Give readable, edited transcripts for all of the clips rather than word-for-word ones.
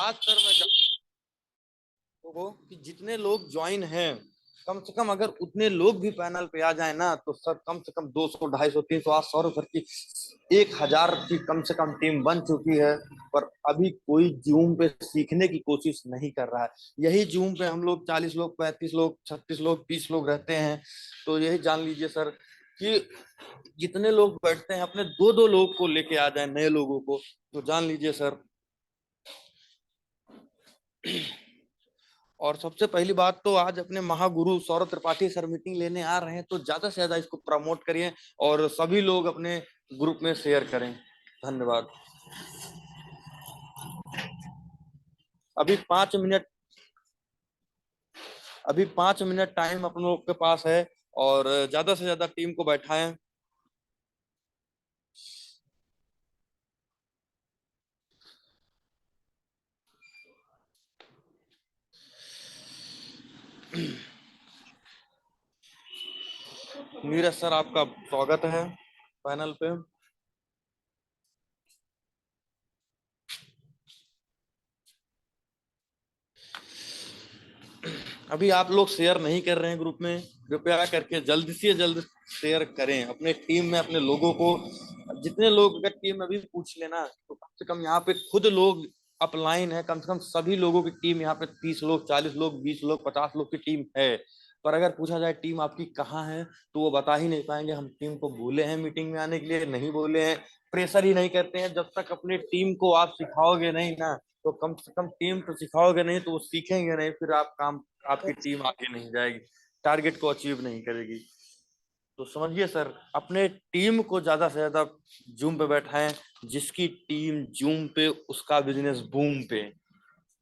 आज सर मैं लोगों कि जितने लोग ज्वाइन हैं, कम से कम अगर उतने लोग भी पैनल पे आ जाए ना, तो सर कम से कम 200 250 300 800 सर की 1000 की कम से कम टीम बन चुकी है। पर अभी कोई जूम पे सीखने की कोशिश नहीं कर रहा है। यही जूम पे हम लोग 40 लोग 35 लोग 36 लोग 30 लोग रहते हैं। तो यही जान लीजिए सर कि जितने लोग बैठते हैं अपने दो दो लोग को लेके आ जाए, नए लोगों को, तो जान लीजिए सर। और सबसे पहली बात तो आज अपने महागुरु सौरभ त्रिपाठी सर मीटिंग लेने आ रहे हैं, तो ज्यादा से ज्यादा इसको प्रमोट करिए और सभी लोग अपने ग्रुप में शेयर करें। धन्यवाद। अभी 5 मिनट अभी 5 मिनट टाइम अपन लोग के पास है और ज्यादा से ज्यादा टीम को बैठाएं। नीरज सर आपका स्वागत है पैनल पे। अभी आप लोग शेयर नहीं कर रहे हैं ग्रुप में, कृपया करके जल्द से जल्द शेयर करें अपने टीम में अपने लोगों को। जितने लोग अगर टीम में भी पूछ लेना, तो कम से कम यहाँ पे खुद लोग अपलाइन है, कम से कम सभी लोगों की टीम यहाँ पे 30 लोग 40 लोग 20 लोग 50 लोग की टीम है। पर अगर पूछा जाए टीम आपकी कहाँ है, तो वो बता ही नहीं पाएंगे। हम टीम को बोले हैं मीटिंग में आने के लिए, नहीं बोले हैं, प्रेशर ही नहीं करते हैं। जब तक अपनी टीम को आप सिखाओगे नहीं ना, तो कम से कम टीम तो सिखाओगे नहीं तो वो सीखेंगे नहीं, फिर आप काम आपकी टीम आगे नहीं जाएगी, टारगेट को अचीव नहीं करेगी। तो समझिए सर, अपने टीम को ज्यादा से ज्यादा जूम पे बैठाएं। जिसकी टीम जूम पे उसका बिजनेस बूम पे।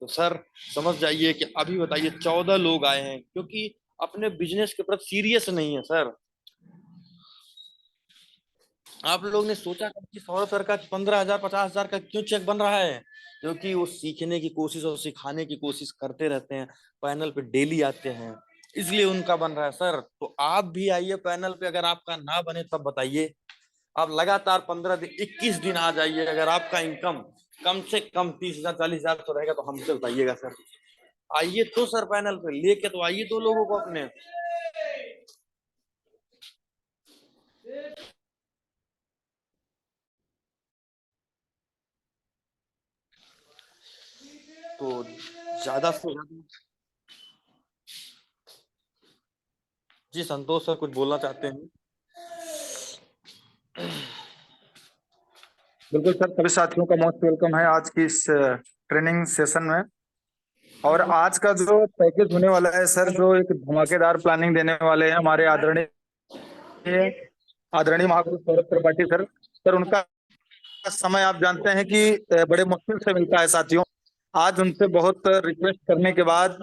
तो सर समझ जाइए कि अभी बताइए 14 लोग आए हैं क्योंकि अपने बिजनेस के प्रति सीरियस नहीं है सर। आप लोग ने सोचा कि सौरभ सर का 15,000 50,000 का क्यों चेक बन रहा है? क्योंकि वो सीखने की कोशिश और सिखाने की कोशिश करते रहते हैं, पैनल पे डेली आते हैं, इसलिए उनका बन रहा है सर। तो आप भी आइए पैनल पे, अगर आपका ना बने तब बताइए। आप लगातार 15 दिन 21 दिन आ जाइए, अगर आपका इनकम कम से कम 30,000 40,000 तो रहेगा, तो हमसे बताइएगा सर। आइए तो सर पैनल पे लेके तो आइए दो लोगों को अपने। तो ज्यादा से ज्यादा जी संतोष सर कुछ बोलना चाहते हैं? बिल्कुल सर, सभी साथियों का मोस्ट वेलकम है आज की इस ट्रेनिंग सेशन में। और आज का जो पैकेज होने वाला है सर, जो एक धमाकेदार प्लानिंग देने वाले हैं हमारे आदरणीय आदरणीय महागुरु सौरभ त्रिपाठी सर। सर उनका समय आप जानते हैं कि बड़े मुश्किल से मिलता है साथियों। आज उनसे बहुत रिक्वेस्ट करने के बाद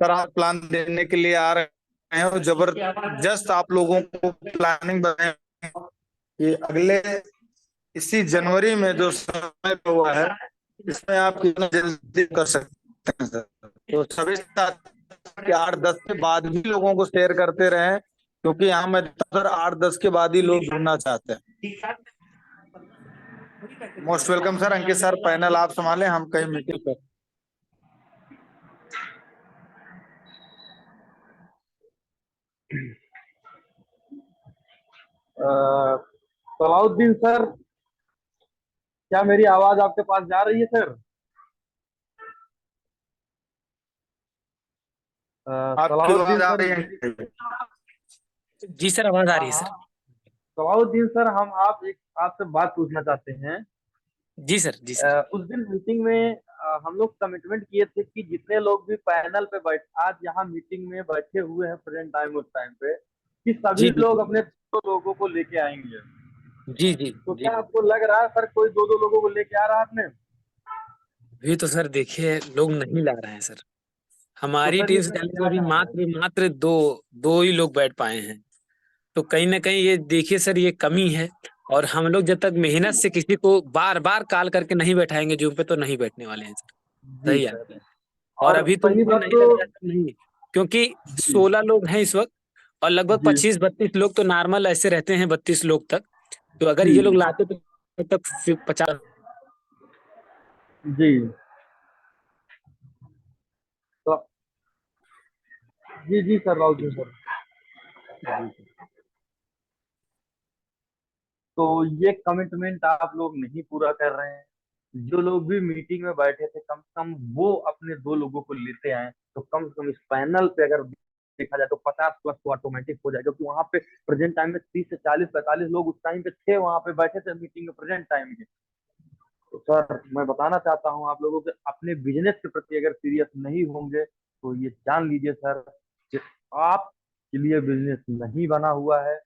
सर आप प्लान देने के लिए आ रहे हैं, और जबरदस्त आप लोगों को प्लानिंग बनाए कि अगले इसी जनवरी में जो समय हुआ है, इसमें आप कितना जल्दी कर सकते हैं सर। तो सभी साथ 8-10 के बाद भी लोगों को शेयर करते रहें, क्योंकि यहाँ मैं सर 8-10 के बाद ही लोग जुड़ना चाहते हैं। Most welcome sir. Ankit sir panel आप संभालें, हम कहीं मीटिंग पर। सलाउद्दीन सर, क्या मेरी आवाज आपके पास जा रही है सर? आपकी सलाउद्दीन आवाज आ सर रही मेरी। है? जी सर, आवाज आ हाँ रही है हाँ। सर। सलाउद्दीन सर, हम आपसे बात पूछना चाहते हैं। जी सर, जी सर। उस दिन मीटिंग में हम लोग कमिटमेंट किए थे कि जितने लोग भी पैनल पे बैठ आज यहाँ मीटिंग में बैठे हुए हैं प्रेजेंट टाइम उस टाइम पे, कि जी सभी जी लोग अपने दो लोगों को लेके आएंगे। जी जी तो जी। क्या आपको लग रहा है सर कोई दो दो लोगों को लेके आ रहा है आपने? अभी तो सर देखिए लोग नहीं ला रहे हैं सर। तो हमारी सर टीम से इसमें 40 में क्या अभी कारण है? मात्र मात्र दो दो ही लोग बैठ पाए हैं। तो कहीं ना कहीं ये देखिए सर, ये कमी है। और हम लोग जब तक मेहनत से किसी को बार बार कॉल करके नहीं बैठाएंगे जूम पे, तो नहीं बैठने वाले हैं सर। जी सही है। सर। और और अभी तो पहली मुझे बात नहीं तो लग रहा सर, नहीं, क्योंकि जी 16 लोग हैं इस वक्त। और लगभग जी 25-32 लोग तो नॉर्मल ऐसे रहते हैं, 32 लोग तक। तो अगर जी ये लोग लाते तो तब तक 50। जी। जी जी सर, राउत जी सर। तो ये कमिटमेंट आप लोग नहीं पूरा कर रहे हैं। जो लोग भी मीटिंग में बैठे थे, कम से कम वो अपने 2 लोगों को लेते आए, तो कम से कम इस पैनल पे अगर देखा जाए तो 50+ तो ऑटोमेटिक हो जाए, क्योंकि वहां पे प्रेजेंट टाइम में 30 से 40 45 लोग उस टाइम पे थे, वहां पे बैठे थे मीटिंग में प्रेजेंट टाइम में। तो सर मैं बताना चाहता हूँ आप लोगों के, अपने बिजनेस के प्रति अगर सीरियस नहीं होंगे तो ये जान लीजिए सर कि आपके लिए बिजनेस नहीं बना हुआ है।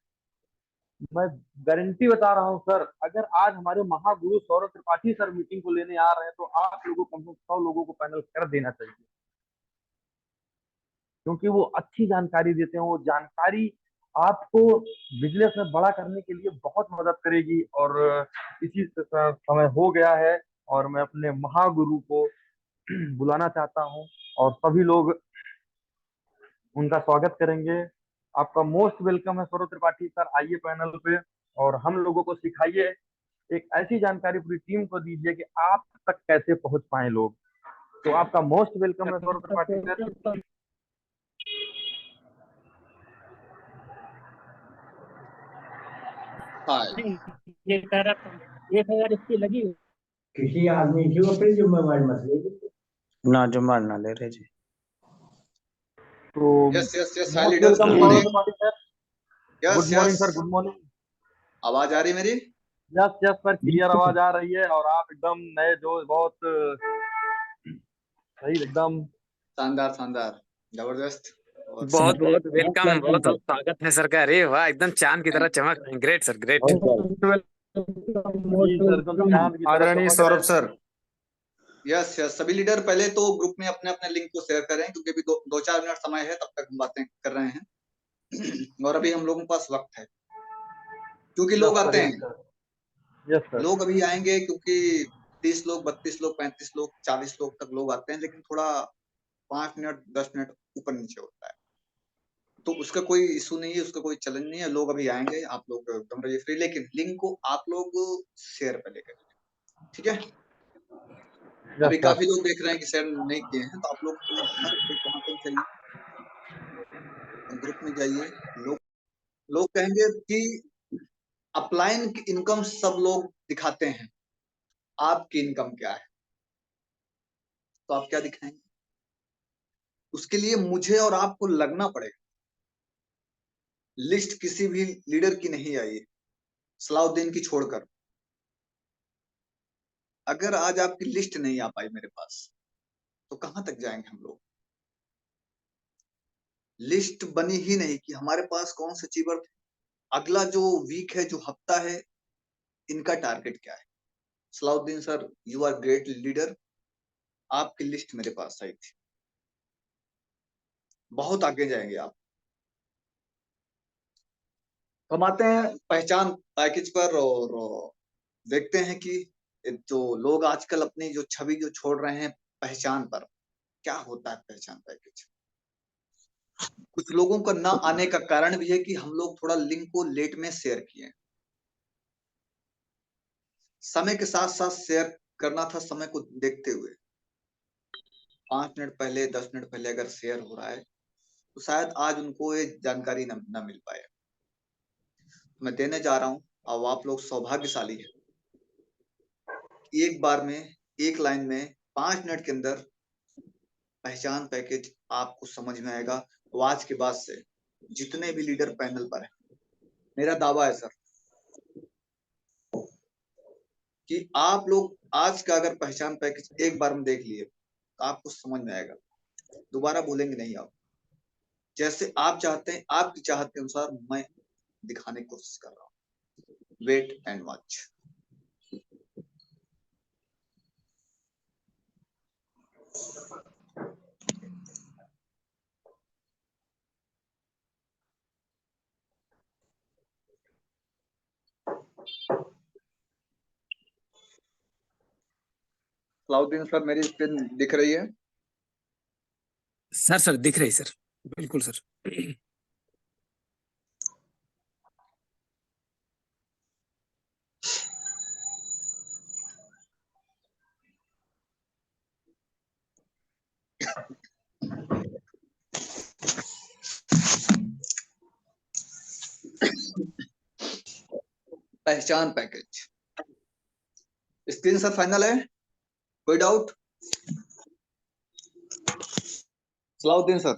मैं गारंटी बता रहा हूँ सर, अगर आज हमारे महागुरु सौरभ त्रिपाठी सर मीटिंग को लेने आ रहे हैं तो आप लोगों को कम से कम 100 लोगों को पैनल कर देना चाहिए, क्योंकि वो अच्छी जानकारी देते हैं। वो जानकारी आपको बिजनेस में बड़ा करने के लिए बहुत मदद करेगी। और इसी से सर समय हो गया है, और मैं अपने महागुरु को बुलाना चाहता हूँ, और सभी लोग उनका स्वागत करेंगे। आपका मोस्ट वेलकम है सौरभ त्रिपाठी सर, आइए पैनल पे और हम लोगों को सिखाइए, एक ऐसी जानकारी पूरी टीम को दीजिए कि आप तक कैसे पहुंच पाए लोग। तो आपका मोस्ट वेलकम है सौरभ त्रिपाठी सर। हाँ, ये कह रहा था 1,000 इसकी लगी हुई। किसी आदमी की अपनी जिम्मेवारी मत ले ना जुम्मा ना ले रहे जी। तो yes yes yes, hi most leaders, welcome good Saurabh morning. Tripathi sir. Yes good morning yes, sir, good morning. आवाज आ रही है मेरी? यस यस सर, क्लियर आवाज आ रही है, और आप एकदम नए जो बहुत सही एकदम। शानदार शानदार, जबरदस्त। और बहुत बहुत वेलकम, बहुत बहुत स्वागत है सर का। अरे वाह, एकदम चांद की तरह चमक रहे हैं। Great sir, great. जी सर, एकदम चांद की तरह आदरणीय चमक सौरभ रहे सर। यस यस, सभी लीडर पहले तो ग्रुप में अपने अपने लिंक को शेयर करें, क्योंकि अभी 2-4 मिनट समय है, तब तक हम बातें कर रहे हैं। और अभी हम लोगों के पास वक्त है, क्योंकि लोग आते हैं। हैं। Yes sir. लोग अभी आएंगे, क्योंकि 30 लोग, 32 लोग, 35 लोग, 40 लोग तक लोग आते हैं, लेकिन थोड़ा 5 मिनट 10 मिनट ऊपर नीचे होता है, तो उसका कोई इशू नहीं है, उसका कोई चैलेंज नहीं है। लोग अभी आएंगे, आप लोग एकदम रहिए फ्री, लेकिन लिंक को आप लोग शेयर पहले करिए, ठीक है? अभी यस सर। काफी लोग देख रहे हैं कि शेयर नहीं किए हैं, तो आप लोग हर एक वहां पर जाइए, ग्रुप में जाइए। लोग लोग कहेंगे कि अपलाइन की इनकम सब लोग दिखाते हैं, आपकी इनकम क्या है? तो आप क्या दिखाएंगे? उसके लिए मुझे और आपको लगना पड़ेगा। लिस्ट किसी भी लीडर की नहीं आई है, सलाउद्दीन की छोड़कर। अगर आज आपकी लिस्ट नहीं आ पाई मेरे पास, तो कहां तक जाएंगे हम लोग? लिस्ट बनी ही नहीं कि हमारे पास कौन से अचीवर थे, अगला जो वीक है, जो हफ्ता है, इनका टारगेट क्या है। Salauddin sir, you are great leader, आपकी लिस्ट मेरे पास आई थी, बहुत आगे जाएंगे आप। हम आते हैं पहचान पैकेज पर, और देखते हैं कि जो लोग आजकल अपनी जो छवि जो छोड़ रहे हैं पहचान पर, क्या होता है पहचान पैकेज। कुछ लोगों का ना आने का कारण भी है कि हम लोग थोड़ा लिंक को लेट में शेयर किए। समय के साथ साथ शेयर करना था, समय को देखते हुए। 5 मिनट पहले, 10 मिनट पहले अगर शेयर हो रहा है, तो शायद आज उनको ये जानकारी न मिल पाए। मैं देने जा रहा हूं, अब आप लोग सौभाग्यशाली हैं, एक बार में, एक लाइन में, 5 मिनट के अंदर पहचान पैकेज आपको समझ में आएगा। तो आज के बाद से जितने भी लीडर पैनल पर हैं, मेरा दावा है सर कि आप लोग आज का अगर पहचान पैकेज एक बार में देख लिए, तो आपको समझ में आएगा, दोबारा बोलेंगे नहीं आप। जैसे आप चाहते हैं, आपकी चाहत के अनुसार मैं दिखाने की कोशिश कर रहा हूँ। Wait and watch. Salauddin sir, मेरी स्क्रीन दिख रही है? सर सर दिख रही सर, बिल्कुल सर। पहचान पैकेज। स्क्रीन सर फाइनल है, कोई डाउट? सलाउद्दीन सर।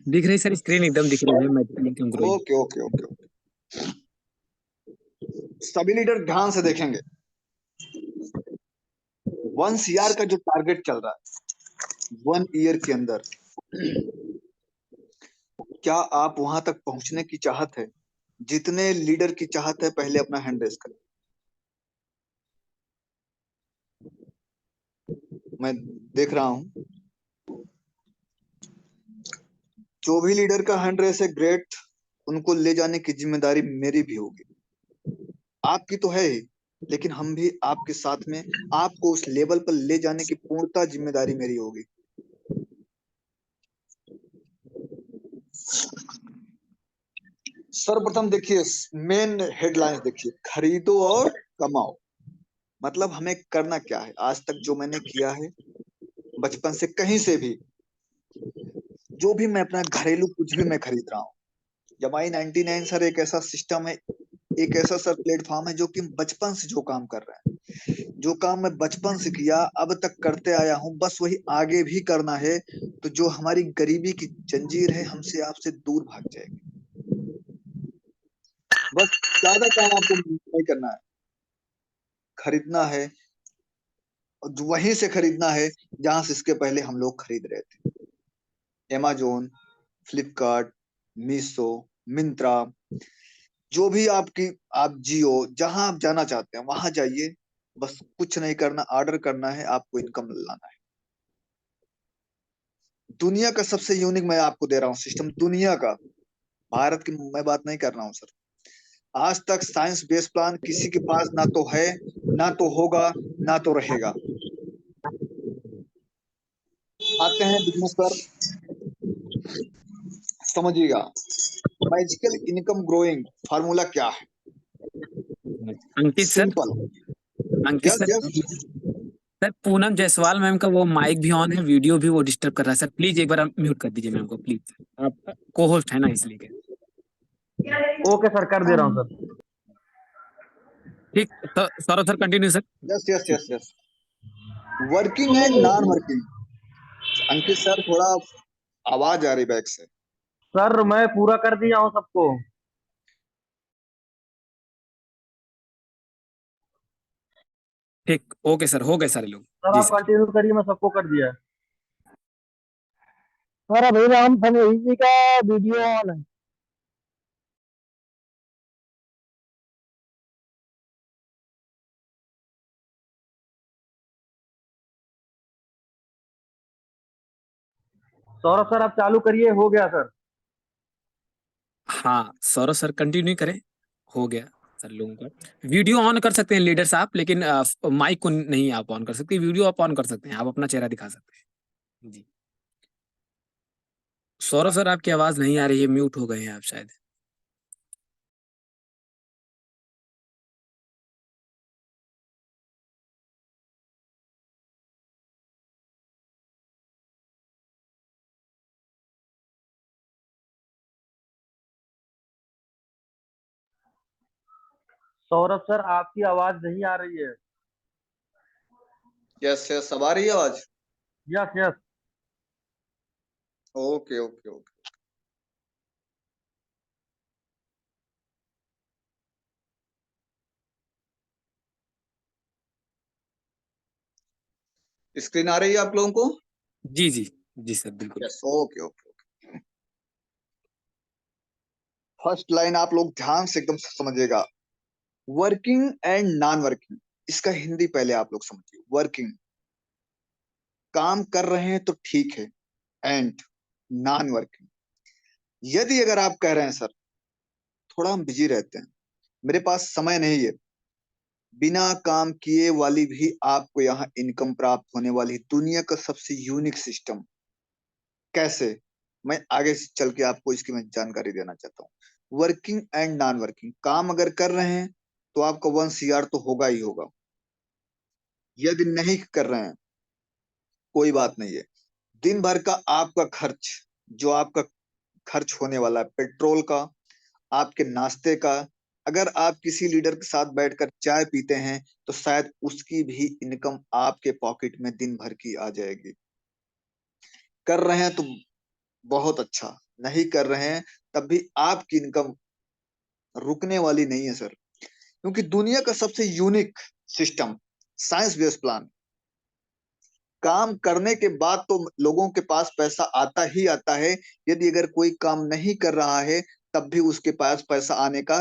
दिख रही सर, स्क्रीन एकदम दिख रही है। Medical income growing. Okay okay okay okay. सभी लीडर ध्यान से देखेंगे। 1 CR का जो टारगेट चल रहा है 1 ईयर के अंदर, क्या आप वहां तक पहुंचने की चाहत है? जितने लीडर की चाहत है पहले अपना हैंड रेस करें। मैं देख रहा हूं, जो भी लीडर का हैंड रेस है ग्रेट, उनको ले जाने की जिम्मेदारी मेरी भी होगी, आपकी तो है ही, लेकिन हम भी आपके साथ में आपको उस लेवल पर ले जाने की पूर्णता जिम्मेदारी मेरी होगी। सर्वप्रथम देखिए, मेन हेडलाइंस देखिए, खरीदो और कमाओ। मतलब हमें करना क्या है? आज तक जो मैंने किया है, बचपन से कहीं से भी, जो भी मैं अपना घरेलू कुछ भी मैं खरीद रहा हूँ, जमाई 99 सर एक ऐसा सिस्टम है, एक ऐसा सर प्लेटफॉर्म है जो कि बचपन से जो काम कर रहे हैं, जो काम मैं बचपन से किया अब तक करते आया हूँ, बस वही आगे भी करना है। तो जो हमारी गरीबी की जंजीर है हमसे आपसे दूर भाग जाएगी। बस ज्यादा काम आपको नहीं करना है, खरीदना है, और वहीं से खरीदना है जहां से इसके पहले हम लोग खरीद रहे थे। Amazon, फ्लिपकार्ट, मीशो, मिंत्रा, जो भी आपकी, आप जियो, जहां आप जाना चाहते हैं वहां जाइए। बस कुछ नहीं करना, ऑर्डर करना है, आपको इनकम लाना है। दुनिया का सबसे यूनिक मैं आपको दे रहा हूँ सिस्टम, दुनिया का, भारत की मैं बात नहीं कर रहा हूँ सर। आज तक साइंस बेस्ड प्लान किसी के पास ना तो है, ना तो होगा, ना तो रहेगा। आते हैं बिजनेस पर, समझिएगा। मैजिकल इनकम ग्रोइंग फार्मूला क्या है? Ankit sir, simple. Ankit yes sir, yes. Sir Poonam Jaiswal ma'am का वो माइक भी ऑन है, वीडियो भी वो डिस्टर्ब कर रहा है सर। प्लीज एक बार आप म्यूट कर दीजिए मैम को, प्लीज। आप को होस्ट है ना, इसलिए। ओके सर, कर दे रहा हूँ सर। ठीक, तो Saurabh sir continue sir. Yes yes yes yes. Working and non working. Ankit sir थोड़ा आवाज आ रही बैक से। सर मैं पूरा कर दिया हूँ सबको। ठीक, ओके सर, हो गए सारे लोग। सर जी आप सर। कंटिन्यू करिए, मैं सबको कर दिया है। सर अभी राम फनोई जी का वीडियो ऑन है। सौरभ सर आप चालू करिए, हो गया सर। हाँ सौरभ सर कंटिन्यू करें, हो गया सर लोगों का। वीडियो ऑन कर सकते हैं लीडर्स आप, लेकिन माइक को नहीं आप ऑन कर सकते। वीडियो आप ऑन कर सकते हैं, आप अपना चेहरा दिखा सकते हैं। जी सौरभ सर, आपकी आवाज नहीं आ रही है, म्यूट हो गए हैं आप शायद। सौरभ सर आपकी आवाज नहीं आ रही है। यस यस, अब आ रही है आवाज? Yes yes. Okay okay okay. Screen आ रही है आप लोगों को? जी जी, जी सर बिल्कुल। Yes, okay okay okay. First line आप लोग ध्यान से एकदम समझिएगा, वर्किंग एंड नॉन वर्किंग। इसका हिंदी पहले आप लोग समझिए। वर्किंग, काम कर रहे हैं तो ठीक है, एंड नॉन वर्किंग, यदि अगर आप कह रहे हैं सर थोड़ा हम बिजी रहते हैं, मेरे पास समय नहीं है, बिना काम किए वाली भी आपको यहाँ इनकम प्राप्त होने वाली, दुनिया का सबसे यूनिक सिस्टम। कैसे? मैं आगे से चल के आपको इसकी मैं जानकारी देना चाहता हूँ। वर्किंग एंड नॉन वर्किंग, काम अगर कर रहे हैं तो आपका 1 CR तो होगा ही होगा। यदि नहीं कर रहे हैं कोई बात नहीं है, दिन भर का आपका खर्च, जो आपका खर्च होने वाला है, पेट्रोल का, आपके नाश्ते का, अगर आप किसी लीडर के साथ बैठकर चाय पीते हैं तो शायद उसकी भी इनकम आपके पॉकेट में दिन भर की आ जाएगी। कर रहे हैं तो बहुत अच्छा, नहीं कर रहे हैं तब भी आपकी इनकम रुकने वाली नहीं है सर, क्योंकि दुनिया का सबसे unique system science based plan. काम करने के बाद तो लोगों के पास पैसा आता ही आता है, यदि अगर कोई काम नहीं कर रहा है तब भी उसके पास पैसा आने का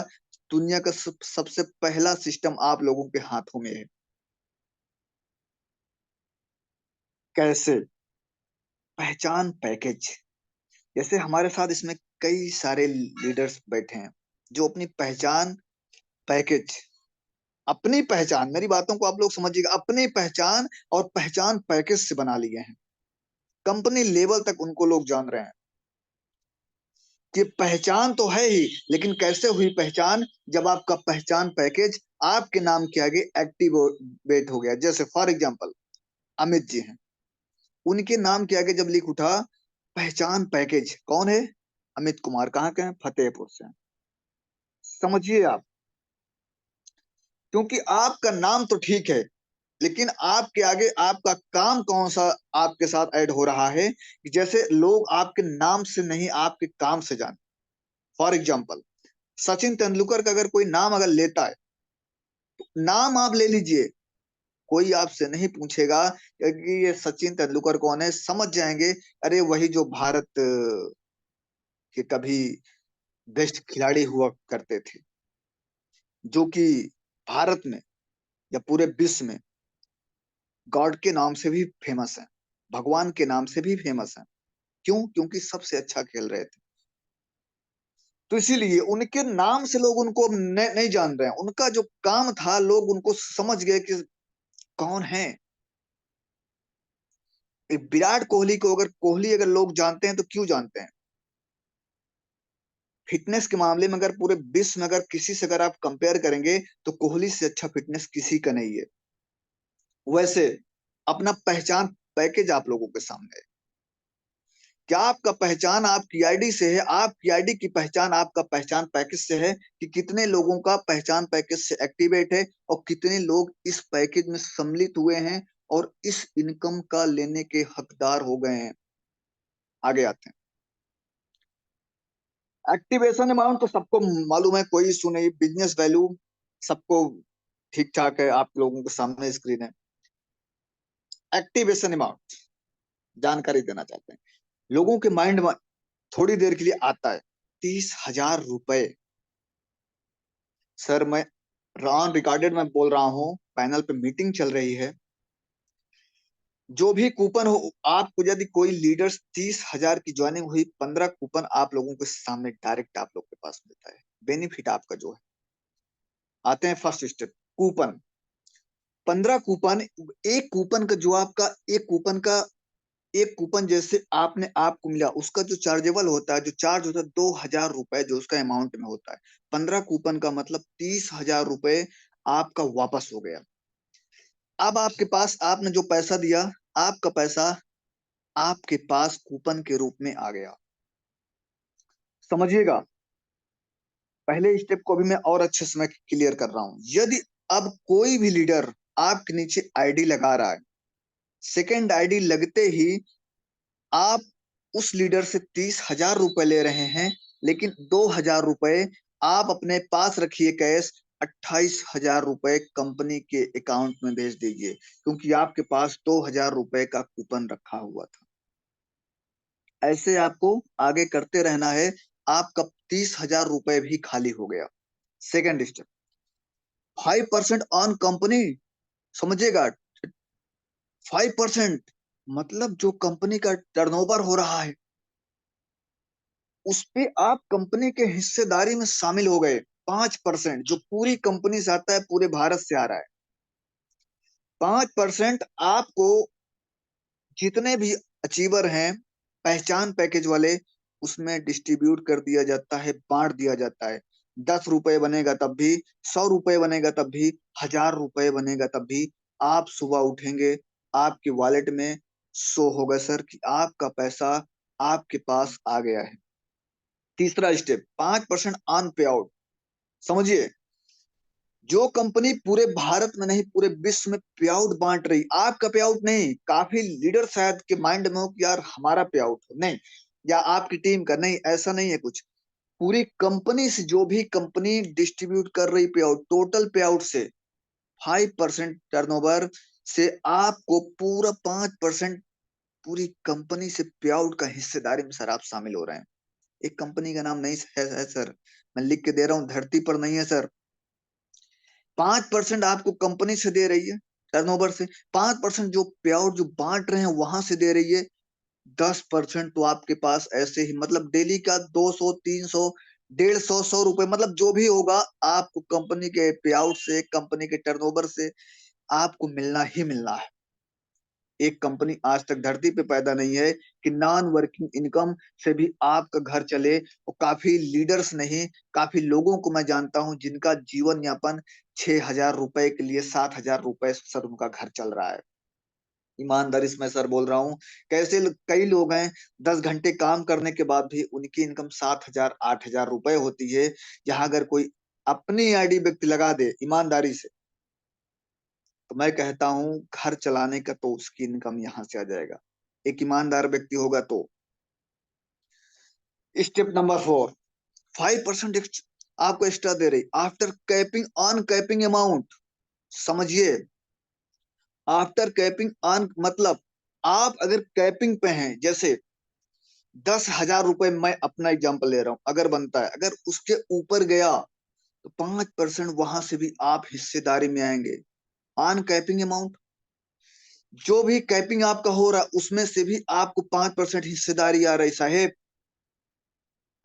दुनिया का सबसे पहला सिस्टम आप लोगों के हाथों में है। कैसे? पहचान पैकेज। जैसे हमारे साथ इसमें कई सारे लीडर्स बैठे हैं जो अपनी पहचान पैकेज, अपनी पहचान, मेरी बातों को आप लोग समझिएगा, अपनी पहचान और पहचान पैकेज से बना लिए हैं। कंपनी लेवल तक उनको लोग जान रहे हैं कि पहचान तो है ही, लेकिन कैसे हुई पहचान? जब आपका पहचान पैकेज आपके नाम के आगे एक्टिवेट हो गया। जैसे फॉर एग्जांपल अमित जी हैं, उनके नाम के आगे जब लिख उठा पहचान पैकेज, कौन है? अमित कुमार, कहाँ के हैं? फतेहपुर से हैं। समझिए आप, क्योंकि आपका नाम तो ठीक है, लेकिन आपके आगे आपका काम कौन सा आपके साथ ऐड हो रहा है, कि जैसे लोग आपके नाम से नहीं आपके काम से जाने। फॉर एग्जांपल सचिन तेंदुलकर का अगर कोई नाम अगर लेता है, तो नाम आप ले लीजिए, कोई आपसे नहीं पूछेगा कि ये सचिन तेंदुलकर कौन है, समझ जाएंगे अरे वही जो भारत के कभी बेस्ट खिलाड़ी हुआ करते थे, जो कि भारत में या पूरे विश्व में गॉड के नाम से भी फेमस है, भगवान के नाम से भी फेमस है। क्यों? क्योंकि सबसे अच्छा खेल रहे थे। तो इसीलिए उनके नाम से लोग उनको अब नहीं जान रहे हैं, उनका जो काम था लोग उनको समझ गए कि कौन है। विराट कोहली को अगर कोहली अगर लोग जानते हैं तो क्यों जानते हैं? फिटनेस के मामले में अगर पूरे विश्व में अगर किसी से अगर आप कंपेयर करेंगे तो कोहली से अच्छा फिटनेस किसी का नहीं है। वैसे अपना पहचान पैकेज आप लोगों के सामने है। क्या आपका पहचान आपकी आईडी से है? आपकी आईडी की पहचान आपका पहचान पैकेज से है कि कितने लोगों का पहचान पैकेज से एक्टिवेट है और कितने लोग इस पैकेज में सम्मिलित हुए हैं और इस इनकम का लेने के हकदार हो गए हैं। आगे आते हैं। एक्टिवेशन अमाउंट तो सबको मालूम है, कोई इशू नहीं। बिजनेस वैल्यू सबको ठीक ठाक है, आप लोगों के सामने स्क्रीन है। एक्टिवेशन अमाउंट जानकारी देना चाहते हैं, लोगों के माइंड में थोड़ी देर के लिए आता है 30,000 रुपए। सर मैं ऑन रिकॉर्डेड में बोल रहा हूँ, पैनल पे मीटिंग चल रही है, जो भी कूपन हो आपको, यदि कोई लीडर्स 30,000 की ज्वाइनिंग हुई, 15 कूपन आप लोगों के सामने डायरेक्ट आप लोग के पास मिलता है। बेनिफिट आपका जो है, आते हैं फर्स्ट स्टेप, कूपन। 15 कूपन, एक कूपन का जो आपका एक कूपन जैसे आपने आपको मिला, उसका जो चार्जेबल होता है, जो चार्ज होता है 2,000 रुपए, जो उसका अमाउंट में होता है। 15 कूपन का मतलब 30,000 रुपए आपका वापस हो गया। अब आपके पास आपने जो पैसा दिया, आपका पैसा आपके पास कूपन के रूप में आ गया। समझिएगा, पहले स्टेप को भी मैं और अच्छे से मैं क्लियर कर रहा हूं। यदि अब कोई भी लीडर आपके नीचे आईडी लगा रहा है, सेकेंड आईडी लगते ही आप उस लीडर से 30,000 रुपए ले रहे हैं, लेकिन 2,000 रुपए आप अपने पास रखिए कैश, 28,000 रुपए कंपनी के अकाउंट में भेज दीजिए, क्योंकि आपके पास 2,000 रुपए का कूपन रखा हुआ था। ऐसे आपको आगे करते रहना है, आपका 30,000 रुपए भी खाली हो गया। Second step, 5% on company. समझिएगा, 5% मतलब जो कंपनी का टर्नओवर हो रहा है उस पे आप कंपनी के हिस्सेदारी में शामिल हो गए। 5% जो पूरी कंपनी से आता है, पूरे भारत से आ रहा है, 5% आपको जितने भी अचीवर हैं पहचान पैकेज वाले, उसमें डिस्ट्रीब्यूट कर दिया जाता है, बांट दिया जाता है। 10 रुपए बनेगा तब भी, 100 रुपए बनेगा तब भी, 1,000 रुपए बनेगा तब भी, आप सुबह उठेंगे आपके वॉलेट में शो होगा सर कि आपका पैसा आपके पास आ गया है। तीसरा स्टेप, 5% ऑन पे आउट। समझिए, जो कंपनी पूरे भारत में नहीं पूरे विश्व में पे आउट बांट रही, आपका पे आउट नहीं, काफी लीडर शायद के माइंड में हो कि यार हमारा पे आउट हो, नहीं, या आपकी टीम का, नहीं, ऐसा नहीं है कुछ। पूरी कंपनी से जो भी कंपनी डिस्ट्रीब्यूट कर रही पे आउट, टोटल पे आउट से 5% टर्नओवर से आपको पूरा 5% पूरी कंपनी से पे आउट का हिस्सेदारी में सर आप शामिल हो रहे हैं। एक कंपनी का नाम नहीं है सर, मैं लिख के दे रहा हूं, धरती पर नहीं है सर। 5% आपको कंपनी से दे रही है टर्नओवर से, 5% जो पे आउट जो बांट रहे हैं वहां से दे रही है, 10% तो आपके पास ऐसे ही, मतलब डेली का 200 300 150 100 रुपए, मतलब जो भी होगा आपको कंपनी के पे आउट से, कंपनी के टर्नओवर से आपको मिलना ही मिलना है। एक कंपनी आज तक धरती पे पैदा नहीं है कि नॉन वर्किंग इनकम से भी आपका घर चले। और काफी लीडर्स नहीं, काफी लोगों को मैं जानता हूं जिनका जीवन यापन 6,000 रुपए के लिए 7,000 रुपए सर उनका घर चल रहा है। ईमानदारी से मैं सर बोल रहा हूँ, कई लोग हैं 10 घंटे काम करने के बाद भी उनकी इनकम 7,000 8,000 रुपए होती है। जहां अगर कोई अपनी आईडी व्यक्ति लगा दे ईमानदारी से, तो मैं कहता हूं घर चलाने का तो उसकी इनकम यहां से आ जाएगा, एक ईमानदार व्यक्ति होगा तो। स्टेप नंबर 4, 5% आपको एक्स्ट्रा दे रही after capping on capping amount. समझिए, आफ्टर कैपिंग ऑन मतलब आप अगर कैपिंग पे हैं, जैसे 10,000 रुपए, मैं अपना एग्जांपल ले रहा हूं, अगर बनता है, अगर उसके ऊपर गया तो 5% वहां से भी आप हिस्सेदारी में आएंगे। ऑन कैपिंग अमाउंट, जो भी कैपिंग आपका हो रहा है उसमें से भी आपको 5% हिस्सेदारी आ रही साहेब।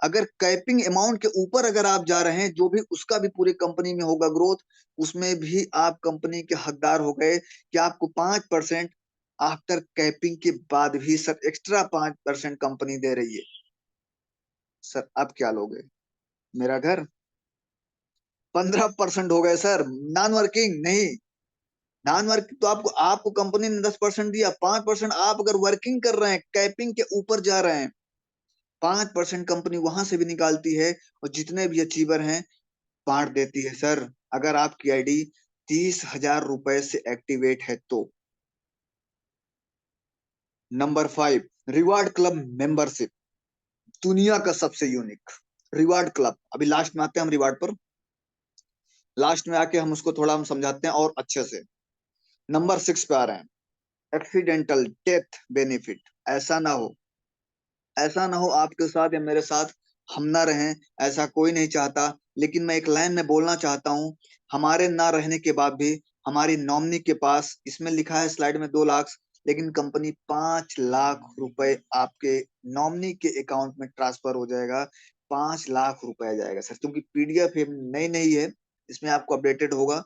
अगर कैपिंग अमाउंट के ऊपर अगर आप जा रहे हैं, जो भी उसका भी पूरी कंपनी में होगा ग्रोथ, उसमें भी आप कंपनी के हकदार हो गए कि आपको 5% आफ्टर कैपिंग के बाद भी सर एक्स्ट्रा 5% कंपनी दे रही है। सर आप क्या लोगे? मेरा घर 15% हो गए सर, नॉन वर्किंग नहीं। नॉन वर्किंग तो आपको आपको कंपनी ने 10% दिया, 5% आप अगर वर्किंग कर रहे हैं, कैपिंग के ऊपर जा रहे हैं, 5% कंपनी वहां से भी निकालती है और जितने भी अचीवर हैं बांट देती है सर। अगर आपकी आईडी 30,000 रुपए से एक्टिवेट है तो। नंबर 5, रिवार्ड क्लब मेंबरशिप, दुनिया का सबसे यूनिक रिवार्ड क्लब। अभी लास्ट में आते हैं हम रिवार्ड पर, लास्ट में आके हम उसको थोड़ा हम समझाते हैं और अच्छे से। नंबर 6 पे आ रहे हैं, एक्सीडेंटल डेथ बेनिफिट। ऐसा ना हो, ऐसा ना हो आपके साथ या मेरे साथ हम ना रहें, ऐसा कोई नहीं चाहता। लेकिन मैं एक लाइन में बोलना चाहता हूं, हमारे ना रहने के बाद भी हमारी नॉमिनी के पास, इसमें लिखा है स्लाइड में 2 लाख, लेकिन कंपनी 5 लाख रुपए आपके नॉमिनी के अकाउंट में ट्रांसफर हो जाएगा। 5 लाख रुपए आ जाएगा सर, क्योंकि पीडीएफ नई नहीं है, इसमें आपको अपडेटेड होगा।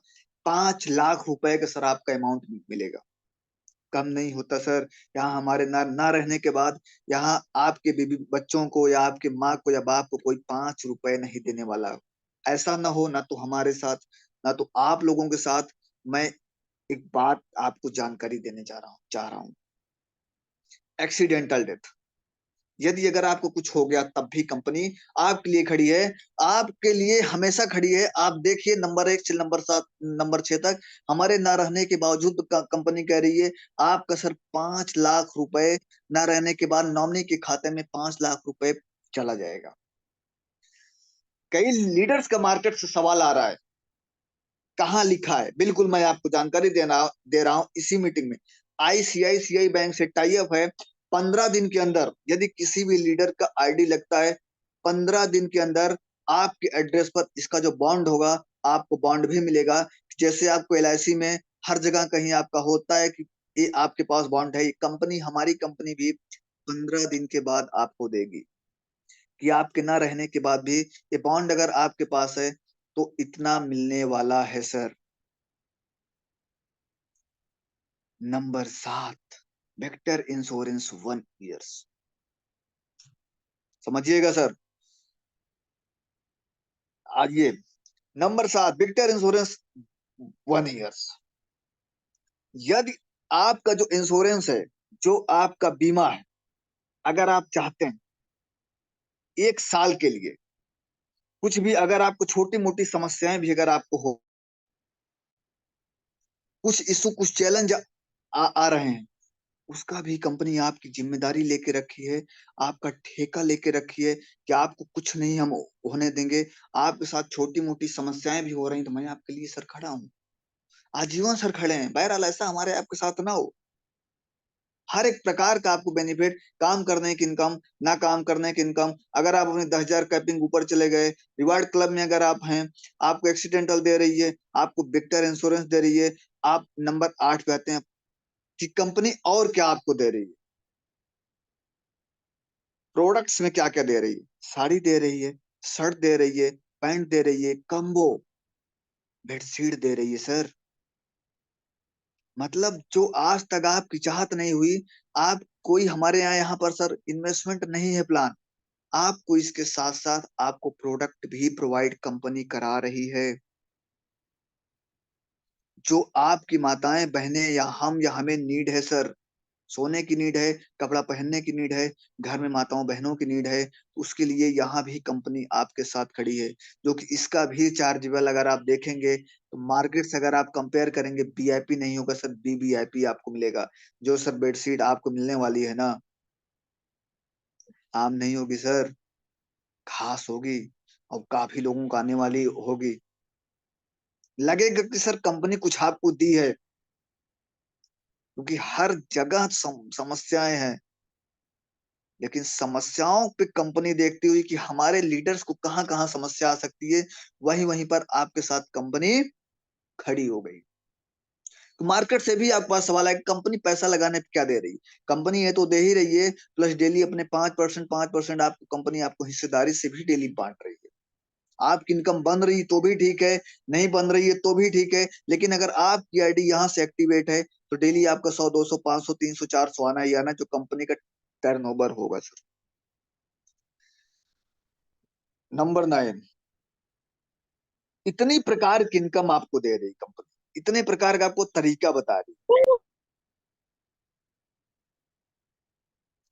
5 लाख रुपए का सर आपका अमाउंट मिलेगा, कम नहीं होता सर। यहाँ हमारे ना रहने के बाद यहाँ आपके बीबी बच्चों को या आपके माँ को या बाप को कोई 5 रुपए नहीं देने वाला। ऐसा ना हो, ना तो हमारे साथ ना तो आप लोगों के साथ। मैं एक बात आपको जानकारी देने चाह रहा हूँ, एक्सीडेंटल डेथ, यदि अगर आपको कुछ हो गया तब भी कंपनी आपके लिए खड़ी है, आपके लिए हमेशा खड़ी है। आप देखिए नंबर 1 से नंबर 7 नंबर 6 तक हमारे ना रहने के बावजूद कंपनी कह रही है आपका सर 5 लाख रुपए ना रहने के बाद नॉमिनी के खाते में 5 लाख रुपए चला जाएगा। कई लीडर्स का मार्केट से सवाल आ रहा है, कहाँ लिखा है? बिल्कुल मैं आपको जानकारी दे रहा हूं इसी मीटिंग में। आईसीआईसीआई बैंक से टाई अप है, 15 दिन के अंदर यदि किसी भी लीडर का आईडी लगता है, 15 दिन के अंदर आपके एड्रेस पर इसका जो बॉन्ड होगा आपको बॉन्ड भी मिलेगा। जैसे आपको एलआईसी में हर जगह कहीं आपका होता है कि ये आपके पास बॉन्ड है, ये कंपनी, हमारी कंपनी भी 15 दिन के बाद आपको देगी कि आपके ना रहने के बाद भी ये बॉन्ड अगर आपके पास है तो इतना मिलने वाला है sir. Number 7, vector insurance 1 years. समझिएगा सर, आइए नंबर 7, विक्टर इंश्योरेंस 1 ईयर्स। यदि आपका जो इंश्योरेंस है, जो आपका बीमा है, अगर आप चाहते हैं 1 साल के लिए कुछ भी अगर आपको छोटी मोटी समस्याएं भी अगर आपको हो, कुछ इशू कुछ चैलेंज आ रहे हैं, उसका भी कंपनी आपकी जिम्मेदारी लेके रखी है, आपका ठेका लेके रखी है कि आपको कुछ नहीं हम होने देंगे। आपके साथ छोटी मोटी समस्याएं भी हो रही तो मैं आपके लिए सर खड़ा हूँ, आजीवन सर खड़े हैं। बहरहाल ऐसा हमारे आपके साथ ना हो। हर एक प्रकार का आपको बेनिफिट, काम करने की इनकम, ना काम करने की इनकम, अगर आप अपने 10,000 कैपिंग ऊपर चले गए, रिवार्ड क्लब में अगर आप हैं, आपको एक्सीडेंटल दे रही है, आपको विक्टर इंश्योरेंस दे रही है, आप नंबर 8 पे आते हैं कि कंपनी और क्या आपको दे रही है। प्रोडक्ट्स में क्या क्या दे रही है? साड़ी दे रही है, शर्ट दे रही है, पैंट दे रही है, कम्बो, बेडशीट दे रही है सर। मतलब जो आज तक आपकी चाहत नहीं हुई, आप कोई हमारे यहाँ पर सर इन्वेस्टमेंट नहीं है प्लान, आपको इसके साथ साथ आपको प्रोडक्ट भी प्रोवाइड कंपनी करा रही है। जो आपकी माताएं बहनें या हम या हमें नीड है सर, सोने की नीड है, कपड़ा पहनने की नीड है, घर में माताओं बहनों की नीड है, उसके लिए यहाँ भी कंपनी आपके साथ खड़ी है। जो कि इसका भी चार्जेबल अगर आप देखेंगे तो मार्केट से अगर आप कंपेयर करेंगे, वीआईपी नहीं होगा सर, वीवीआईपी आपको मिलेगा। जो सर बेडशीट आपको मिलने वाली है ना, आम नहीं होगी सर, खास होगी और काफी लोगों को आने वाली होगी। लगेगा कि सर कंपनी कुछ आपको दी है, क्योंकि हर जगह समस्याएं हैं, लेकिन समस्याओं पे कंपनी देखती हुई कि हमारे लीडर्स को कहाँ कहाँ समस्या आ सकती है, वहीं वहीं पर आपके साथ कंपनी खड़ी हो गई। तो मार्केट से भी आपके पास सवाल है कि कंपनी पैसा लगाने पे क्या दे रही है? कंपनी है तो दे ही रही है, प्लस डेली अपने 5% आपको कंपनी आपको हिस्सेदारी से भी डेली बांट रही है। आपकी इनकम बन रही तो भी ठीक है, नहीं बन रही है तो भी ठीक है, लेकिन अगर आपकी आईडी यहाँ से एक्टिवेट है तो डेली आपका 100 200 500 300 400 आना ही आना, जो कंपनी का टर्नओवर होगा सर। नंबर 9, इतनी प्रकार की इनकम आपको दे रही कंपनी, इतने प्रकार का आपको तरीका बता रही।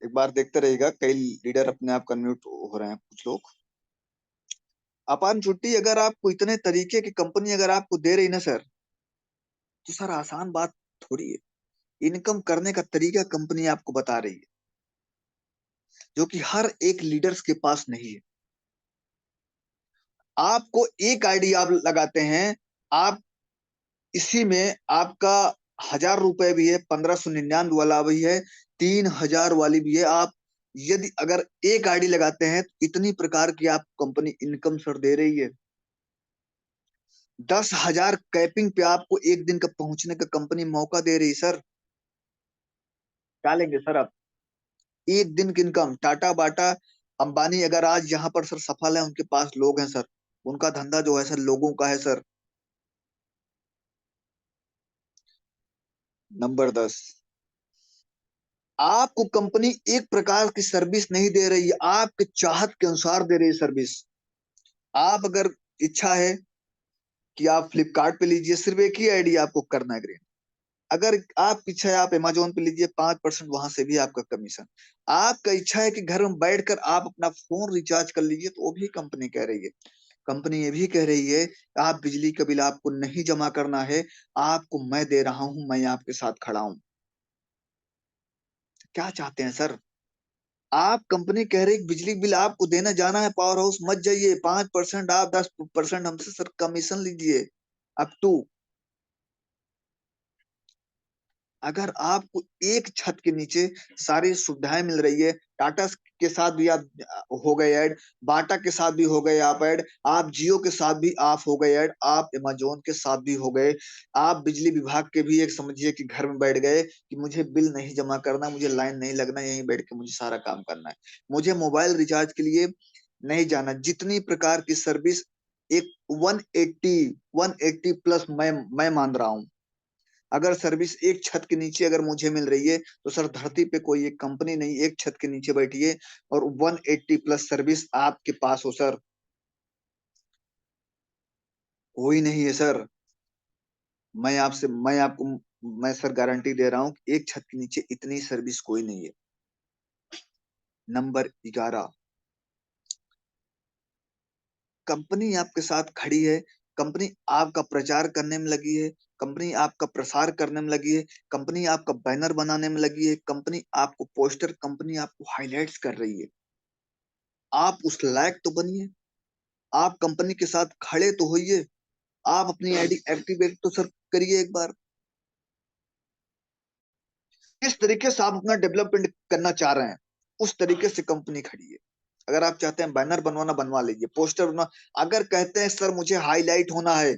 एक बार देखते रहिएगा, कई लीडर अपने आप कन्फ्यूज हो रहे हैं कुछ लोग। अपान छुट्टी अगर आपको इतने तरीके की कंपनी अगर आपको दे रही ना सर, तो सर आसान बात थोड़ी है। इनकम करने का तरीका कंपनी आपको बता रही है, जो कि हर एक लीडर्स के पास नहीं है। आपको एक आईडी आप लगाते हैं, आप इसी में आपका 1,000 रुपए भी है, 1,599 वाला भी है, 3,000 वाली भी है। आप यदि अगर एक आईडी लगाते हैं तो इतनी प्रकार की आप कंपनी इनकम सर दे रही है। 10,000 कैपिंग पे आपको एक दिन का पहुंचने का कंपनी मौका दे रही है सर। क्या लेंगे सर आप? एक दिन की इनकम, टाटा बाटा अंबानी अगर आज यहाँ पर सर सफल है, उनके पास लोग हैं सर, उनका धंधा जो है सर लोगों का है सर। नंबर 10, आपको कंपनी एक प्रकार की सर्विस नहीं दे रही है, आपके चाहत के अनुसार दे रही है सर्विस। आप अगर इच्छा है कि आप फ्लिपकार्ट पे लीजिए, सिर्फ एक ही आईडी आपको करना है ग्रीन। अगर आप इच्छा है आप अमेजोन पे लीजिए, 5% वहां से भी आपका कमीशन। आपका इच्छा है कि घर में बैठकर आप अपना फोन रिचार्ज कर लीजिए, तो वो भी कंपनी कह रही है। कंपनी ये भी कह रही है आप बिजली का बिल आपको नहीं जमा करना है, आपको मैं दे रहा हूं, मैं आपके साथ खड़ा हूं। क्या चाहते हैं सर? आप कंपनी कह रही बिजली बिल आपको देना जाना है, पावर हाउस मत जाइए, 5% आप 10% हमसे सर कमीशन लीजिए, अप टू। अगर आपको एक छत के नीचे सारी सुविधाएं मिल रही है, टाटा के साथ भी आप हो गए ऐड, बाटा के साथ भी हो गए आप ऐड, आप जियो के साथ भी आप हो गए ऐड, आप अमेजोन के साथ भी हो गए, आप बिजली विभाग के भी एक समझिए कि घर में बैठ गए कि मुझे बिल नहीं जमा करना, मुझे लाइन नहीं लगना, यहीं बैठ के मुझे सारा काम करना है, मुझे मोबाइल रिचार्ज के लिए नहीं जाना। जितनी प्रकार की सर्विस, एक 180 प्लस मैं मान रहा हूँ। अगर सर्विस एक छत के नीचे अगर मुझे मिल रही है, तो सर धरती पे कोई एक कंपनी नहीं, एक छत के नीचे बैठिए और 180 प्लस सर्विस आपके पास हो सर, कोई नहीं है सर। मैं आपको मैं सर गारंटी दे रहा हूँ कि एक छत के नीचे इतनी सर्विस कोई नहीं है। नंबर 11, कंपनी आपके साथ खड़ी है, कंपनी आपका प्रचार करने में लगी है, कंपनी आपका प्रसार करने में लगी है, कंपनी आपका बैनर बनाने में लगी है, कंपनी आपको पोस्टर, कंपनी आपको हाईलाइट्स कर रही है। आप उस लायक तो बनिए, आप कंपनी के साथ खड़े तो होइए, आप अपनी आईडी एक्टिवेट तो सर करिए एक बार। किस तरीके से आप अपना डेवलपमेंट करना चाह रहे हैं, उस तरीके से कंपनी खड़ी है। अगर आप चाहते हैं बैनर बनवाना बनवा लीजिए, पोस्टर बनवा, अगर कहते हैं सर मुझे हाईलाइट होना है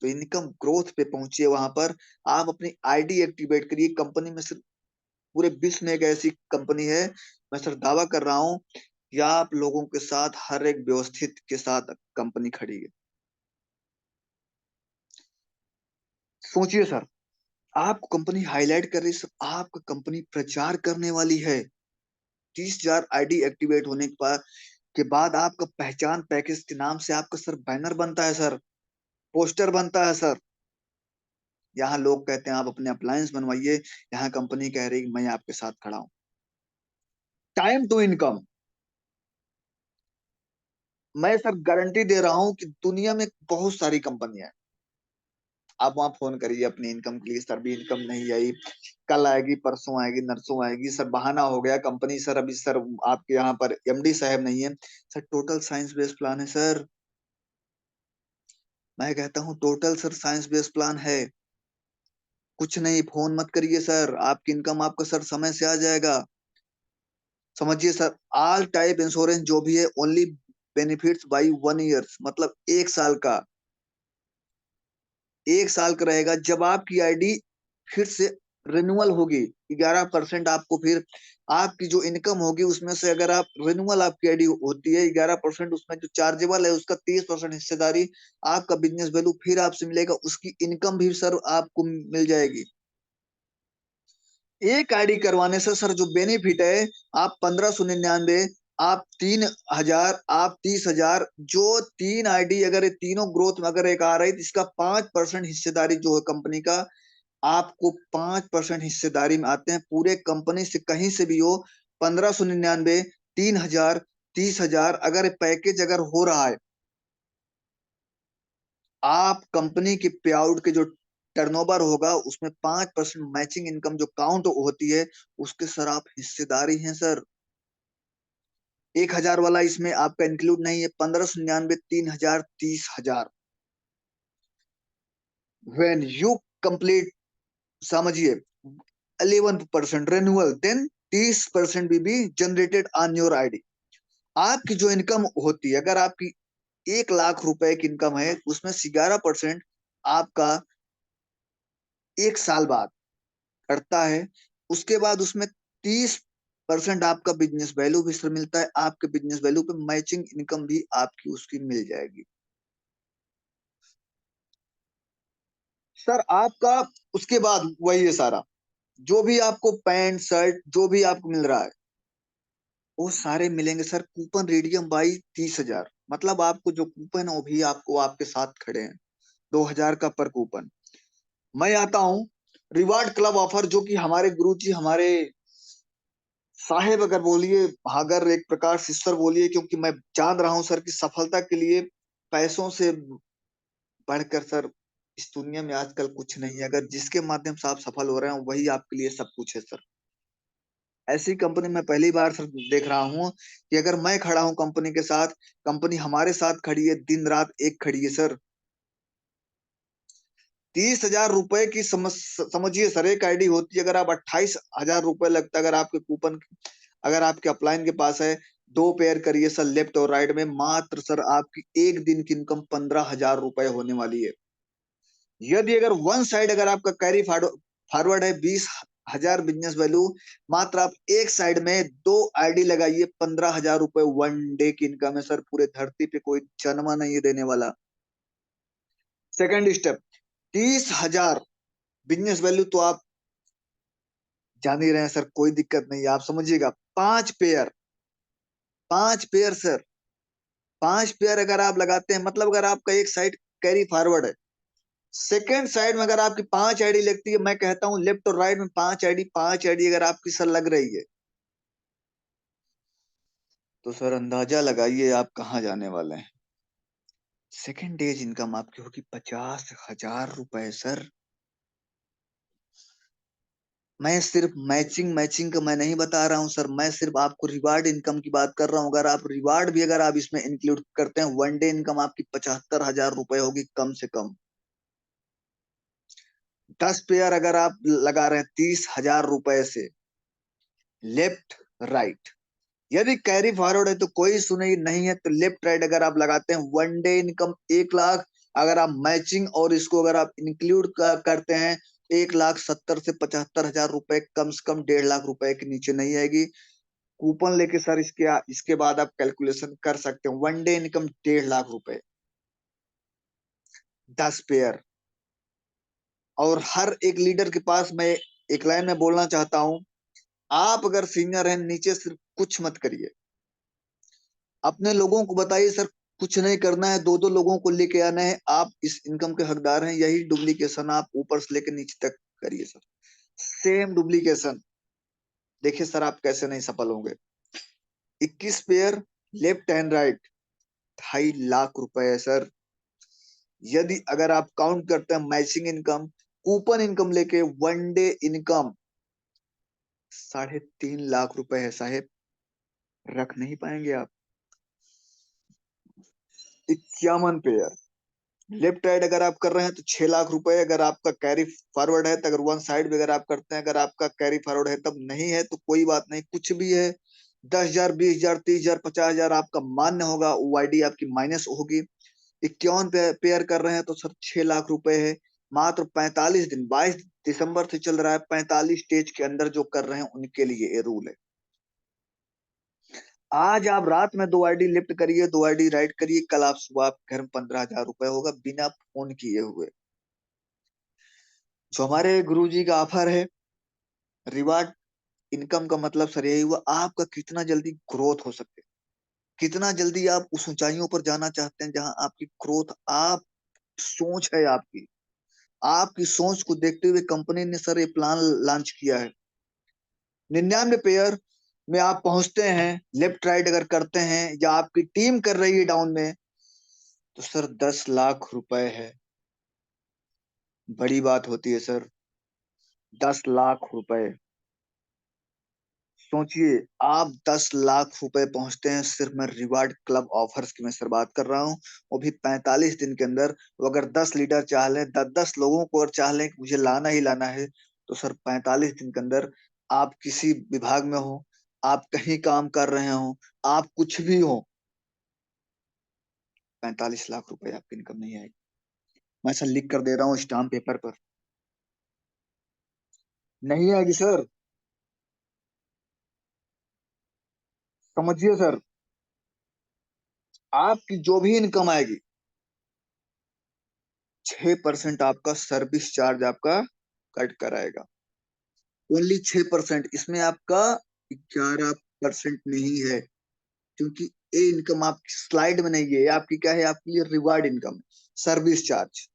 तो इनकम ग्रोथ पे पहुंचिए, वहां पर आप अपनी आईडी एक्टिवेट करिए। कंपनी में सिर्फ पूरे विश्व में एक ऐसी कंपनी है, मैं सर दावा कर रहा हूं कि आप लोगों के साथ हर एक व्यवस्थित के साथ कंपनी खड़ी है। सोचिए सर, आपको कंपनी हाईलाइट कर रही है, सर आपका कंपनी प्रचार करने वाली है। 30,000 आईडी एक्टिवेट होने के बाद आपका पहचान पैकेज के नाम से आपका सर बैनर बनता है, सर पोस्टर बनता है सर। यहाँ लोग कहते हैं आप अपने अप्लायंस बनवाइए, यहाँ कंपनी कह रही है मैं आपके साथ खड़ा हूं। टाइम टू इनकम, मैं सर गारंटी दे रहा हूं कि दुनिया में बहुत सारी कंपनियां हैं। आप वहां फोन करिए अपनी इनकम के लिए, सर भी इनकम नहीं आई, कल आएगी, परसों आएगी, नरसों आएगी, सर बहाना हो गया कंपनी, सर अभी सर आपके यहाँ पर एमडी साहब नहीं है। Sir total science based plan है सर, मैं कहता हूँ total sir science based plan है। कुछ नहीं, फोन मत करिए सर, आपकी इनकम आपका सर समय से आ जाएगा। समझिए सर, ऑल टाइप इंश्योरेंस जो भी है ओनली बेनिफिट्स बाई 1 ईयर, मतलब 1 साल का, 1 साल का रहेगा। जब आपकी आईडी फिर से रिन्यूअल होगी, 11% आपको फिर आपकी जो इनकम होगी उसमें से, अगर आप रिन्यूअल आपकी आईडी होती है 11%, उसमें जो चार्जेबल है उसका 30% हिस्सेदारी आपका बिजनेस वैल्यू फिर आपसे मिलेगा, उसकी इनकम भी सर आपको मिल जाएगी। एक आईडी करवाने से सर जो बेनिफिट है, आप 1599, आप 3,000, आप 30,000, जो 3 आईडी अगर ये तीनों ग्रोथ में अगर एक आ रही, तो इसका 5% हिस्सेदारी जो है कंपनी का, आपको 5% हिस्सेदारी में आते हैं पूरे कंपनी से, कहीं से भी हो। 1599, 3,000, 30,000 अगर पैकेज अगर हो रहा है, आप कंपनी के पे आउट के जो टर्नओवर होगा उसमें 5% मैचिंग इनकम जो काउंट होती है उसके सर आप हिस्सेदारी हैं सर। 1,000 वाला इसमें आपका इंक्लूड नहीं है। 1599, 3,000, 30,000, व्हेन यू कंप्लीट, समझिए 11% रेन्युअल, देन 30% भी जनरेटेड ऑन योर आईडी। आपकी जो इनकम होती है, अगर आपकी 1,00,000 रुपए की इनकम है, उसमें से 11% आपका 1 साल बाद करता है। उसके बाद उसमें 30% आपका बिजनेस वैल्यू भी सर मिलता है, आपके बिजनेस वैल्यू पे मैचिंग इनकम भी आपकी उसकी मिल जाएगी सर। आपका उसके बाद वही है सारा, जो भी आपको पैंट शर्ट जो भी आपको मिल रहा है वो सारे मिलेंगे सर कूपन रिडीम बाई 30,000, मतलब आपको जो कूपन है वो भी आपको आपके साथ खड़े हैं, 2,000 का पर कूपन। मैं आता हूँ रिवार्ड क्लब ऑफर, जो कि हमारे गुरु जी, हमारे साहेब अगर बोलिए, अगर एक प्रकार से सर बोलिए, क्योंकि मैं जान रहा हूं सर कि सफलता के लिए पैसों से बढ़कर सर इस दुनिया में आजकल कुछ नहीं है। अगर जिसके माध्यम से आप सफल हो रहे हैं वही आपके लिए सब कुछ है सर। ऐसी कंपनी मैं पहली बार सर देख रहा हूं कि अगर मैं खड़ा हूं कंपनी के साथ, कंपनी हमारे साथ खड़ी है, दिन रात एक खड़ी है सर। 30,000 रुपए की समझिए सर एक आईडी होती है, अगर आप 28,000 रुपए लगता है, अगर आपके कूपन, अगर आपके अपलाइन के पास है, 2 पेयर करिए सर लेफ्ट और राइट में, मात्र सर आपकी एक दिन की इनकम 15,000 रुपए होने वाली है। यदि अगर वन साइड अगर आपका कैरी फॉरवर्ड है 20,000 बिजनेस वैल्यू, मात्र आप एक साइड में 2 आईडी लगाइए, 15,000 रुपए 1 डे की इनकम है सर। पूरे धरती पे कोई जन्मा नहीं देने वाला। सेकेंड स्टेप, 30,000 बिजनेस वैल्यू तो आप जान ही रहे हैं सर, कोई दिक्कत नहीं है, आप समझिएगा। 5 पेयर, 5 पेयर सर, 5 पेयर अगर आप लगाते हैं, मतलब अगर आपका एक साइड कैरी फॉरवर्ड है, सेकेंड साइड में अगर आपकी 5 आईडी लगती है, मैं कहता हूं लेफ्ट और राइट में 5 आईडी, 5 आईडी अगर आपकी सर लग रही है, तो सर अंदाजा लगाइए आप कहाँ जाने वाले हैं। सेकेंड डेज इनकम आपकी होगी 50,000 रुपए सर। मैं सिर्फ मैचिंग का मैं नहीं बता रहा हूं सर, मैं सिर्फ आपको रिवार्ड इनकम की बात कर रहा हूं। अगर आप रिवार्ड भी अगर आप इसमें इंक्लूड करते हैं, वन डे इनकम आपकी 75,000 रुपए होगी कम से कम। 10 पेयर अगर आप लगा रहे हैं 30,000 रुपए से, लेफ्ट राइट। यदि कैरी फॉरवर्ड है तो कोई सुनई नहीं है, तो लेफ्ट राइट अगर आप लगाते हैं वन डे इनकम 1 लाख। अगर आप मैचिंग और इसको अगर आप इंक्लूड करते हैं 1,70,000 से 75,000 रुपए, कम से कम 1.5 लाख रुपए के नीचे नहीं आएगी। कूपन लेके सर इसके बाद आप कैलकुलेशन कर सकते हैं। वन डे इनकम 1.5 लाख रुपए, 10 पेयर। और हर एक लीडर के पास मैं एक लाइन में बोलना चाहता हूं, आप अगर सीनियर हैं नीचे सिर्फ कुछ मत करिए, अपने लोगों को बताइए सर कुछ नहीं करना है, 2-2 लोगों को लेके आना है, आप इस इनकम के हकदार हैं। यही डुप्लीकेशन आप ऊपर से लेकर नीचे तक करिए सर, सेम डुप्लीकेशन। देखिए सर आप कैसे नहीं सफल होंगे। 21 pair left and right, 2.5 lakh रुपए है सर। यदि अगर आप काउंट करते हैं मैचिंग इनकम, कूपन इनकम लेके, वन डे इनकम 3.5 लाख रुपए है साहेब, रख नहीं पाएंगे आप। 51 पेयर लेफ्ट राइट अगर आप कर रहे हैं तो 6 लाख रुपए। अगर आपका कैरी फॉरवर्ड है तो, अगर वन साइड भी अगर आप करते हैं, अगर आपका कैरी फॉरवर्ड है तब नहीं है तो कोई बात नहीं, कुछ भी है 10,000 20,000 30,000 50,000 आपका मान्य होगा, ओआईडी आपकी माइनस होगी। 51 पेयर कर रहे हैं तो सर 6 लाख रुपए है। मात्र 45 दिन, 22 दिसंबर से चल रहा है, 45 स्टेज के अंदर जो कर रहे हैं उनके लिए ये रूल है। आज आप रात में 2 आईडी लेफ्ट करिए, 2 आईडी राइट करिए, कल आप सुबह आपके घर में 15,000 रुपए होगा बिना फोन किए हुए। जो हमारे गुरुजी का ऑफर है रिवार्ड इनकम का मतलब सर यही हुआ, आपका कितना जल्दी ग्रोथ हो सके, कितना जल्दी आप उस ऊंचाइयों पर जाना चाहते हैं जहां आपकी ग्रोथ, आप सोच है आपकी, आपकी सोच को देखते हुए कंपनी ने सर ये प्लान लॉन्च किया है। 99 पेयर में आप पहुंचते हैं, लेफ्ट राइट अगर करते हैं या आपकी टीम कर रही है डाउन में, तो सर 10 लाख रुपए है। बड़ी बात होती है सर, 10 लाख रुपए। सोचिए आप 10 लाख रुपए पहुंचते हैं सिर्फ मैं रिवार्ड क्लब ऑफर्स की मैं सर बात कर रहा हूं, वो भी 45 दिन के अंदर। तो अगर 10 लीडर चाह लें, 10-10 लोगों को और चाह लें कि मुझे लाना ही लाना है, तो सर 45 दिन के अंदर आप किसी विभाग में हो, आप कहीं काम कर रहे हो, आप कुछ भी हो, 45 लाख रुपए आपकी इनकम नहीं आएगी। मैं सर लिख कर दे रहा हूँ स्टाम्प पेपर पर, नहीं आएगी सर, समझिए सर। आपकी जो भी इनकम आएगी 6% आपका सर्विस चार्ज आपका कट कराएगा, ओनली 6%। इसमें आपका 11% नहीं है, क्योंकि ये इनकम आपकी स्लाइड में नहीं है, ये आपकी क्या है, आपके लिए रिवार्ड इनकम, सर्विस चार्ज।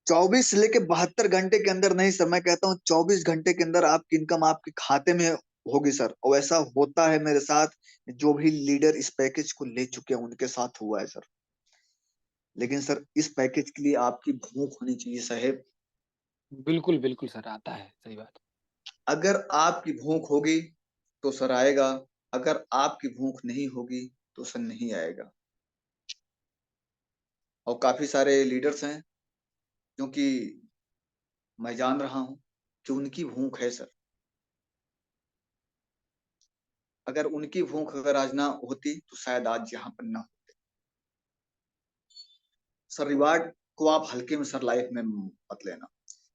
24 से लेके 72 घंटे के अंदर नहीं सर, मैं कहता हूँ 24 घंटे के अंदर आपकी इनकम आपके खाते में होगी सर। और ऐसा होता है मेरे साथ, जो भी लीडर इस पैकेज को ले चुके हैं उनके साथ हुआ है सर। लेकिन सर इस पैकेज के लिए आपकी भूख होनी चाहिए साहेब। बिल्कुल बिल्कुल सर, आता है, सही बात। अगर आपकी भूख होगी तो सर आएगा, अगर आपकी भूख नहीं होगी तो सर नहीं आएगा। और काफी सारे लीडर्स हैं क्योंकि मैं जान रहा हूं कि उनकी भूख है सर। अगर उनकी भूख अगर आज ना होती तो शायद आज यहाँ पर ना होते। सर रिवार्ड को आप हल्के में सर लाइफ में मत लेना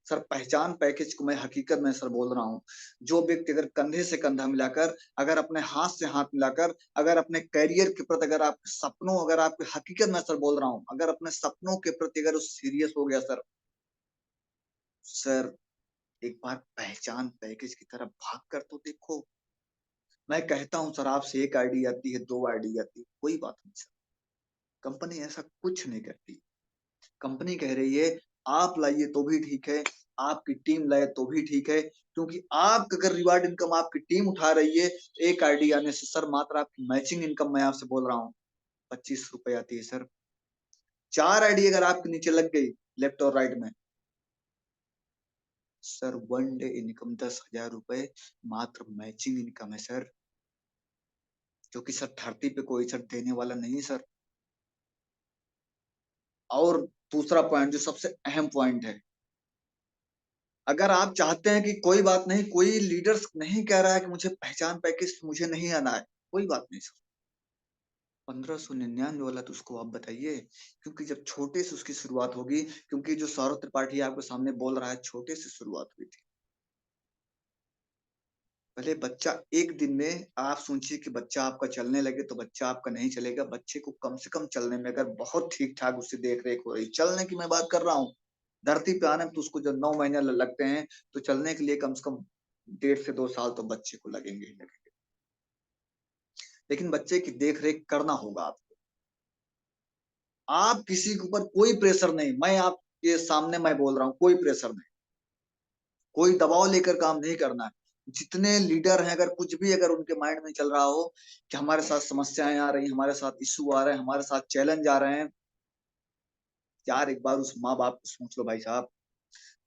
सर। पहचान पैकेज को मैं हकीकत में सर बोल रहा हूँ, जो व्यक्ति अगर कंधे से कंधा मिलाकर, अगर अपने हाथ से हाथ मिलाकर, अगर अपने करियर के प्रति, अगर आपके सपनों, अगर आपके हकीकत में सर बोल रहा हूँ, अगर अपने सपनों के प्रति अगर सीरियस हो गया सर, सर एक बार पहचान पैकेज की तरफ भाग कर तो देखो। मैं कहता हूं सर आपसे एक आईडी आती है, 2 आईडी आती है, कोई बात नहीं सर, कंपनी ऐसा कुछ नहीं करती। कंपनी कह रही है आप लाइए तो भी ठीक है, आपकी टीम लाए तो भी ठीक है, क्योंकि आप अगर रिवार्ड इनकम आपकी टीम उठा रही है, एक आईडी आने से सर मात्र आपकी मैचिंग इनकम मैं आपसे बोल रहा हूँ ₹25 आती है सर। 4 आईडी अगर आपके नीचे लग गई लेफ्ट और राइट में सर, 1 डे इनकम ₹10,000 मात्र मैचिंग इनकम है सर, जो कि सर धरती पे कोई सर देने वाला नहीं सर। और दूसरा पॉइंट जो सबसे अहम पॉइंट है, अगर आप चाहते हैं कि कोई बात नहीं, कोई लीडर्स नहीं कह रहा है कि मुझे पहचान पैकेज मुझे नहीं आना है, कोई बात नहीं सर। 1599 वाला तो उसको आप बताइए, क्योंकि जब छोटे से उसकी शुरुआत होगी, क्योंकि जो सौरभ त्रिपाठी आपके सामने बोल रहा है छोटे से शुरुआत हुई थी। पहले बच्चा एक दिन में, आप सोचिए कि बच्चा आपका चलने लगे तो बच्चा आपका नहीं चलेगा। बच्चे को कम से कम चलने में अगर बहुत ठीक ठाक उससे देख रेख हो रही, चलने की मैं बात कर रहा हूँ, धरती पे आने में तो उसको जब 9 महीने लगते हैं, तो चलने के लिए कम से कम 1.5 से 2 साल तो बच्चे को लगेंगे ही लगेंगे। लेकिन बच्चे की देख रेख करना होगा आपको। आप किसी के ऊपर कोई प्रेशर नहीं, मैं आपके सामने मैं बोल रहा हूँ, कोई प्रेशर नहीं, कोई दबाव लेकर काम नहीं करना है। जितने लीडर हैं, अगर कुछ भी अगर उनके माइंड में चल रहा हो कि हमारे साथ समस्याएं आ रही, हमारे साथ इश्यू आ रहे हैं, हमारे साथ चैलेंज आ रहे हैं, यार एक बार उस माँ बाप को सोच लो भाई साहब,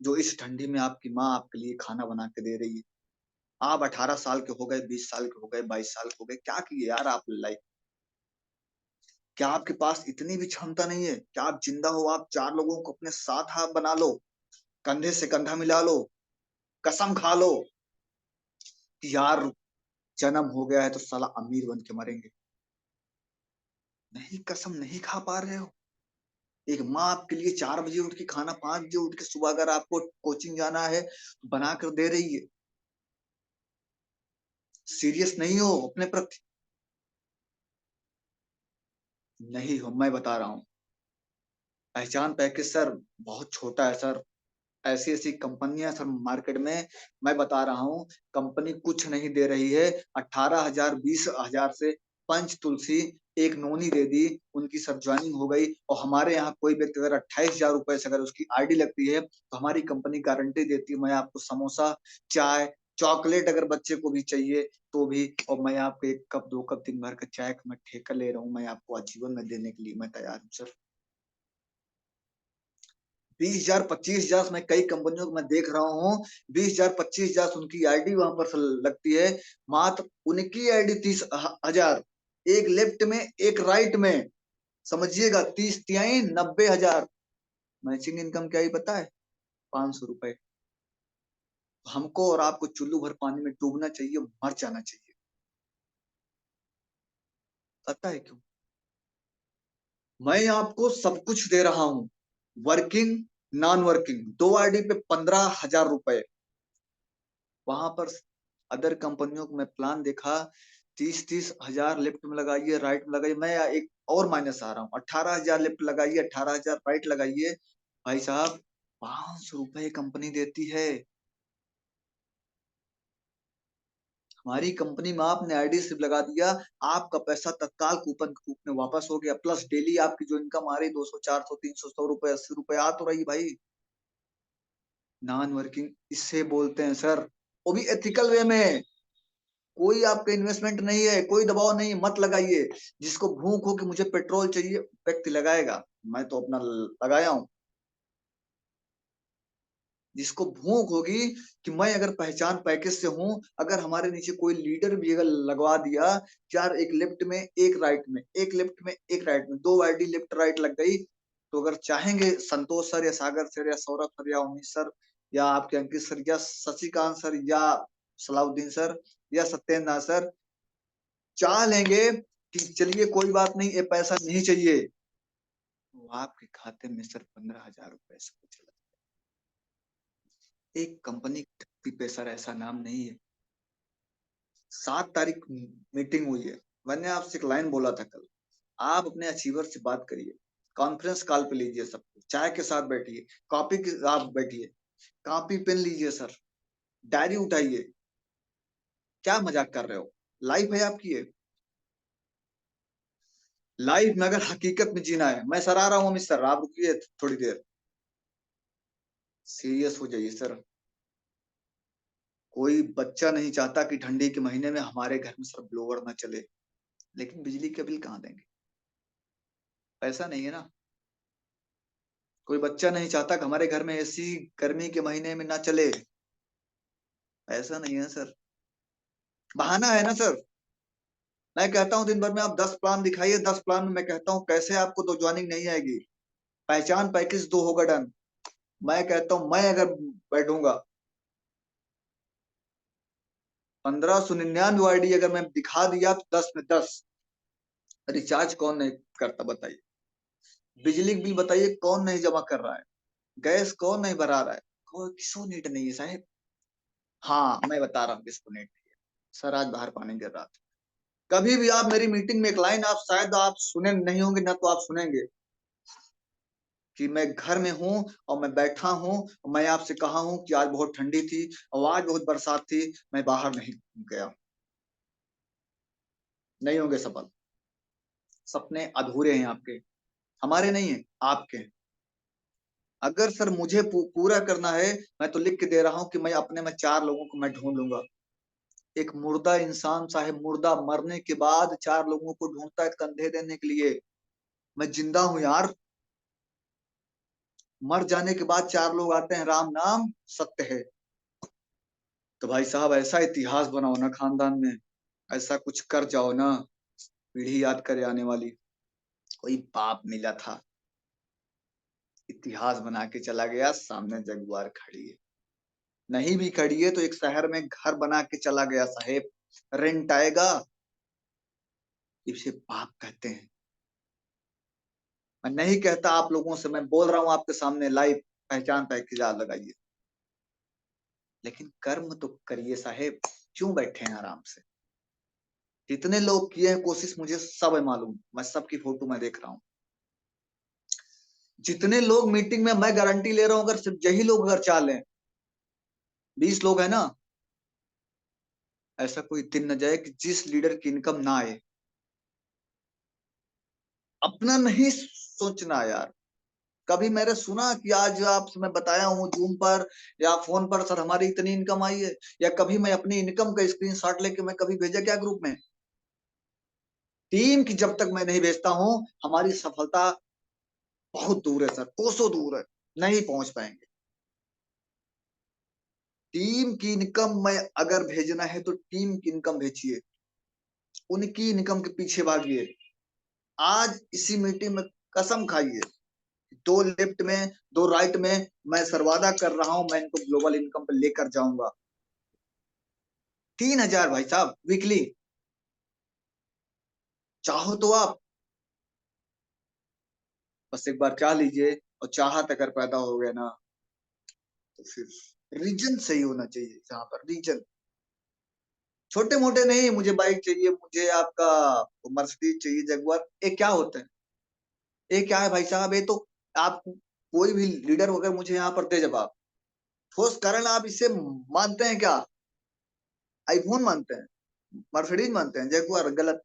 जो इस ठंडी में आपकी माँ आपके लिए खाना बना के दे रही है। आप 18 साल के हो गए, 20 साल के हो गए, 22 साल के हो गए, क्या किए यार आप लाइफ? क्या आपके पास इतनी भी क्षमता नहीं है? क्या आप जिंदा हो, आप 4 लोगों को अपने साथ हाथ बना लो, कंधे से कंधा मिला लो, कसम खा लो कि यार जन्म हो गया है तो साला अमीर बन के मरेंगे? नहीं, कसम नहीं खा पा रहे हो। एक माँ आपके लिए 4 बजे उठ के खाना, 5 बजे उठ के सुबह अगर आपको कोचिंग जाना है तो बना कर दे रही है। सीरियस नहीं हो अपने प्रति? नहीं हो, मैं बता रहा हूँ। पहचान पैकेज सर बहुत छोटा है सर। ऐसी ऐसी कंपनियां सर मार्केट में, मैं बता रहा हूँ, कंपनी कुछ नहीं दे रही है। 18,000 20,000 से पंच तुलसी एक नोनी दे दी, उनकी सब ज्वाइनिंग हो गई। और हमारे यहाँ कोई व्यक्ति अगर 28,000 से अगर उसकी आईडी लगती है तो हमारी कंपनी गारंटी देती है, मैं आपको समोसा, चाय, चॉकलेट अगर बच्चे को भी चाहिए तो भी, और मैं आपको 1 कप 2 कप दिन भर का चाय का मैं ठेका ले रहा हूँ, मैं आपको आजीवन में देने के लिए मैं तैयार हूँ सर। 20,000 25,000 मैं कई कंपनियों को मैं देख रहा हूँ, 20,000 25,000 उनकी आईडी वहां पर लगती है। मात्र उनकी आईडी 30,000, एक लेफ्ट में एक राइट में, समझिएगा 30 तिहाई 90,000। मैचिंग इनकम क्या ही पता है? ₹500। हमको और आपको चुल्लू भर पानी में डूबना चाहिए, मर जाना चाहिए। पता है क्यों? मैं आपको सब कुछ दे रहा हूँ, वर्किंग नॉन वर्किंग, 2 आईडी पे ₹15,000। वहां पर अदर कंपनियों को मैं प्लान देखा, 30-30,000 लेफ्ट में लगाइए, राइट में लगाइए। मैं एक और माइनस आ रहा हूँ, 18,000 लेफ्ट लगाइए, 18,000 राइट लगाइए, भाई साहब ₹500 कंपनी देती है। हमारी कंपनी में आपने आईडी सिर्फ लगा दिया, आपका पैसा तत्काल कूपन के रूप में वापस हो गया, प्लस डेली आपकी जो इनकम आ रही 200 400 300 ₹100 ₹80 आ तो रही भाई। नॉन वर्किंग इससे बोलते हैं सर, वो भी एथिकल वे में। कोई आपका इन्वेस्टमेंट नहीं है, कोई दबाव नहीं, मत लगाइए। जिसको भूख हो कि मुझे पेट्रोल चाहिए, व्यक्ति लगाएगा, मैं तो अपना लगाया हूं। जिसको भूख होगी कि मैं अगर पहचान पैकेज से हूं, अगर हमारे नीचे कोई लीडर भी अगर लगवा दिया, यार एक लेफ्ट में एक राइट में, एक लेफ्ट में एक राइट में, 2 आईडी लेफ्ट राइट लग गई, तो अगर चाहेंगे संतोष सर या सागर सर या सौरभ सर या उमेश सर या आपके अंकित सर या शशिकांत सर या सलाउद्दीन सर या सत्येंद्र नाथ सर चाह लेंगे कि चलिए कोई बात नहीं, ये पैसा नहीं चाहिए, तो आपके खाते में सिर्फ ₹15,000 से चला। एक कंपनी पे सर ऐसा नाम नहीं है। 7 तारीख मीटिंग हुई है, मैंने आपसे एक लाइन बोला था कल, आप अपने अचीवर से बात करिए, कॉन्फ्रेंस कॉल पे लीजिए, सब चाय के साथ बैठिए, कॉपी के आप बैठिए, कॉपी पेन लीजिए सर, डायरी उठाइए। क्या मजाक कर रहे हो? लाइफ है आपकी है। लाइफ में अगर हकीकत में जीना है, मैं सर आ रहा हूँ अमित सर, आप रुकिए थोड़ी देर, सीरियस हो जाइए सर। कोई बच्चा नहीं चाहता कि ठंडी के महीने में हमारे घर में सर ब्लोअर ना चले, लेकिन बिजली का बिल कहाँ देंगे? ऐसा नहीं है ना, कोई बच्चा नहीं चाहता कि हमारे घर में एसी गर्मी के महीने में ना चले, ऐसा नहीं है सर, बहाना है ना सर। मैं कहता हूँ दिन भर में आप 10 प्लान दिखाइए, 10 प्लान में मैं कहता हूँ कैसे आपको तो ज्वाइनिंग नहीं आएगी, पहचान पैकेज 2 होगा डन। मैं कहता हूँ मैं अगर बैठूंगा 1599 आईडी अगर मैं दिखा दिया तो 10 में 10। रिचार्ज कौन नहीं करता बताइए, बिजली बिल बताइए कौन नहीं जमा कर रहा है, गैस कौन नहीं भरा रहा है, कोई किसको नीड नहीं है साहब। हाँ मैं बता रहा हूँ किसको नीड नहीं है। सर आज बाहर पानी गिर रहा था, कभी भी आप मेरी मीटिंग में एक लाइन आप शायद आप सुने नहीं होंगे ना, तो आप सुनेंगे कि मैं घर में हूं और मैं बैठा हूं, मैं आपसे कहा हूं कि आज बहुत ठंडी थी और आज बहुत बरसात थी, मैं बाहर नहीं गया। नहीं होंगे सफल, सपने अधूरे हैं आपके, हमारे नहीं है आपके। अगर सर मुझे पूरा करना है, मैं तो लिख के दे रहा हूं कि मैं अपने में 4 लोगों को मैं ढूंढ लूंगा। एक मुर्दा इंसान साहब, मुर्दा मरने के बाद 4 लोगों को ढूंढता है कंधे देने के लिए। मैं जिंदा हूं यार, मर जाने के बाद 4 लोग आते हैं, राम नाम सत्य है। तो भाई साहब ऐसा इतिहास बनाओ ना खानदान में, ऐसा कुछ कर जाओ ना, पीढ़ी याद करे आने वाली। कोई बाप मिला था, इतिहास बना के चला गया, सामने जगुआर खड़ी है, नहीं भी खड़ी है तो एक शहर में घर बना के चला गया साहेब, रेंट आएगा, इसे पाप कहते हैं। मैं नहीं कहता आप लोगों से, मैं बोल रहा हूं आपके सामने लाइव, पहचान पैकेज आप लगाइए, लेकिन कर्म तो करिए साहेब, क्यों बैठे हैं आराम से। जितने लोग किए हैं कोशिश मुझे सब है मालूम, मैं सबकी फोटो मैं देख रहा हूँ। जितने लोग मीटिंग में, मैं गारंटी ले रहा हूं अगर सिर्फ यही लोग अगर चालें, 20 लोग है ना, ऐसा कोई दिन न जाए कि जिस लीडर की इनकम ना आए। अपना नहीं सोचना यार, कभी मैंने सुना कि आज आपसे मैं बताया हूँ जूम पर या फोन पर सर हमारी इतनी इनकम आई है, या कभी मैं अपनी इनकम का स्क्रीनशॉट लेके मैं कभी भेजा क्या ग्रुप में। टीम की जब तक मैं नहीं भेजता हूँ, हमारी सफलता बहुत दूर है सर, कोसों दूर है, नहीं पहुंच पाएंगे। टीम की इनकम में अगर भेजना है तो टीम की इनकम भेजिए, उनकी इनकम के पीछे भागिए। आज इसी मीटिंग में कसम खाइए, 2 लेफ्ट में 2 राइट में, मैं सर्वादा कर रहा हूं मैं इनको ग्लोबल इनकम पर लेकर जाऊंगा। 3000 भाई साहब वीकली, चाहो तो आप बस एक बार चाह लीजिए, और चाहत अगर पैदा हो गया ना, तो फिर रीजन सही होना चाहिए, जहां पर रीजन छोटे मोटे नहीं, मुझे बाइक चाहिए, मुझे आपका मर्सिडीज चाहिए, जगुआर, ये क्या होता है, ये क्या है भाई साहब, ये तो आप कोई भी लीडर अगर मुझे यहाँ पर दे जवाब, ठोस कारण आप इसे मानते हैं क्या, आईफोन मानते हैं, मर्सिडीज मानते हैं, जगुआर, गलत।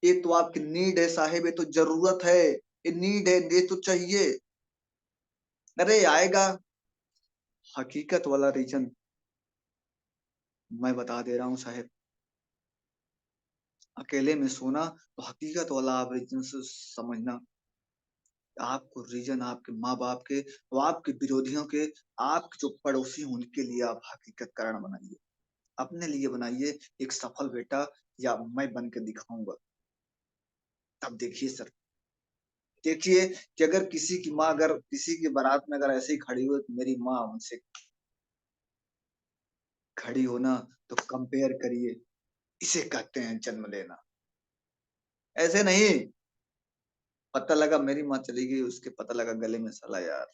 ये तो आपकी नीड है साहेब, ये तो जरूरत है, ये नीड है, ये तो चाहिए। अरे आएगा, हकीकत वाला रीजन मैं बता दे रहा हूँ साहेब, अकेले में सोना तो हकीकत वाला आप रीजन से समझना। आपको रीजन आपके माँ बाप के, तो आपके विरोधियों के, आपके जो पड़ोसी हैं उनके लिए आप हकीकत कारण बनाइए, अपने लिए बनाइए एक सफल बेटा, या मैं बन के दिखाऊंगा। तब देखिए सर, देखिए कि अगर किसी की माँ अगर किसी की बारात में अगर ऐसे ही खड़ी हो तो मेरी माँ उनसे खड़ी होना, तो कंपेयर करिए, इसे कहते हैं जन्म लेना। ऐसे नहीं, पता लगा मेरी माँ चली गई, उसके पता लगा गले में सला यार,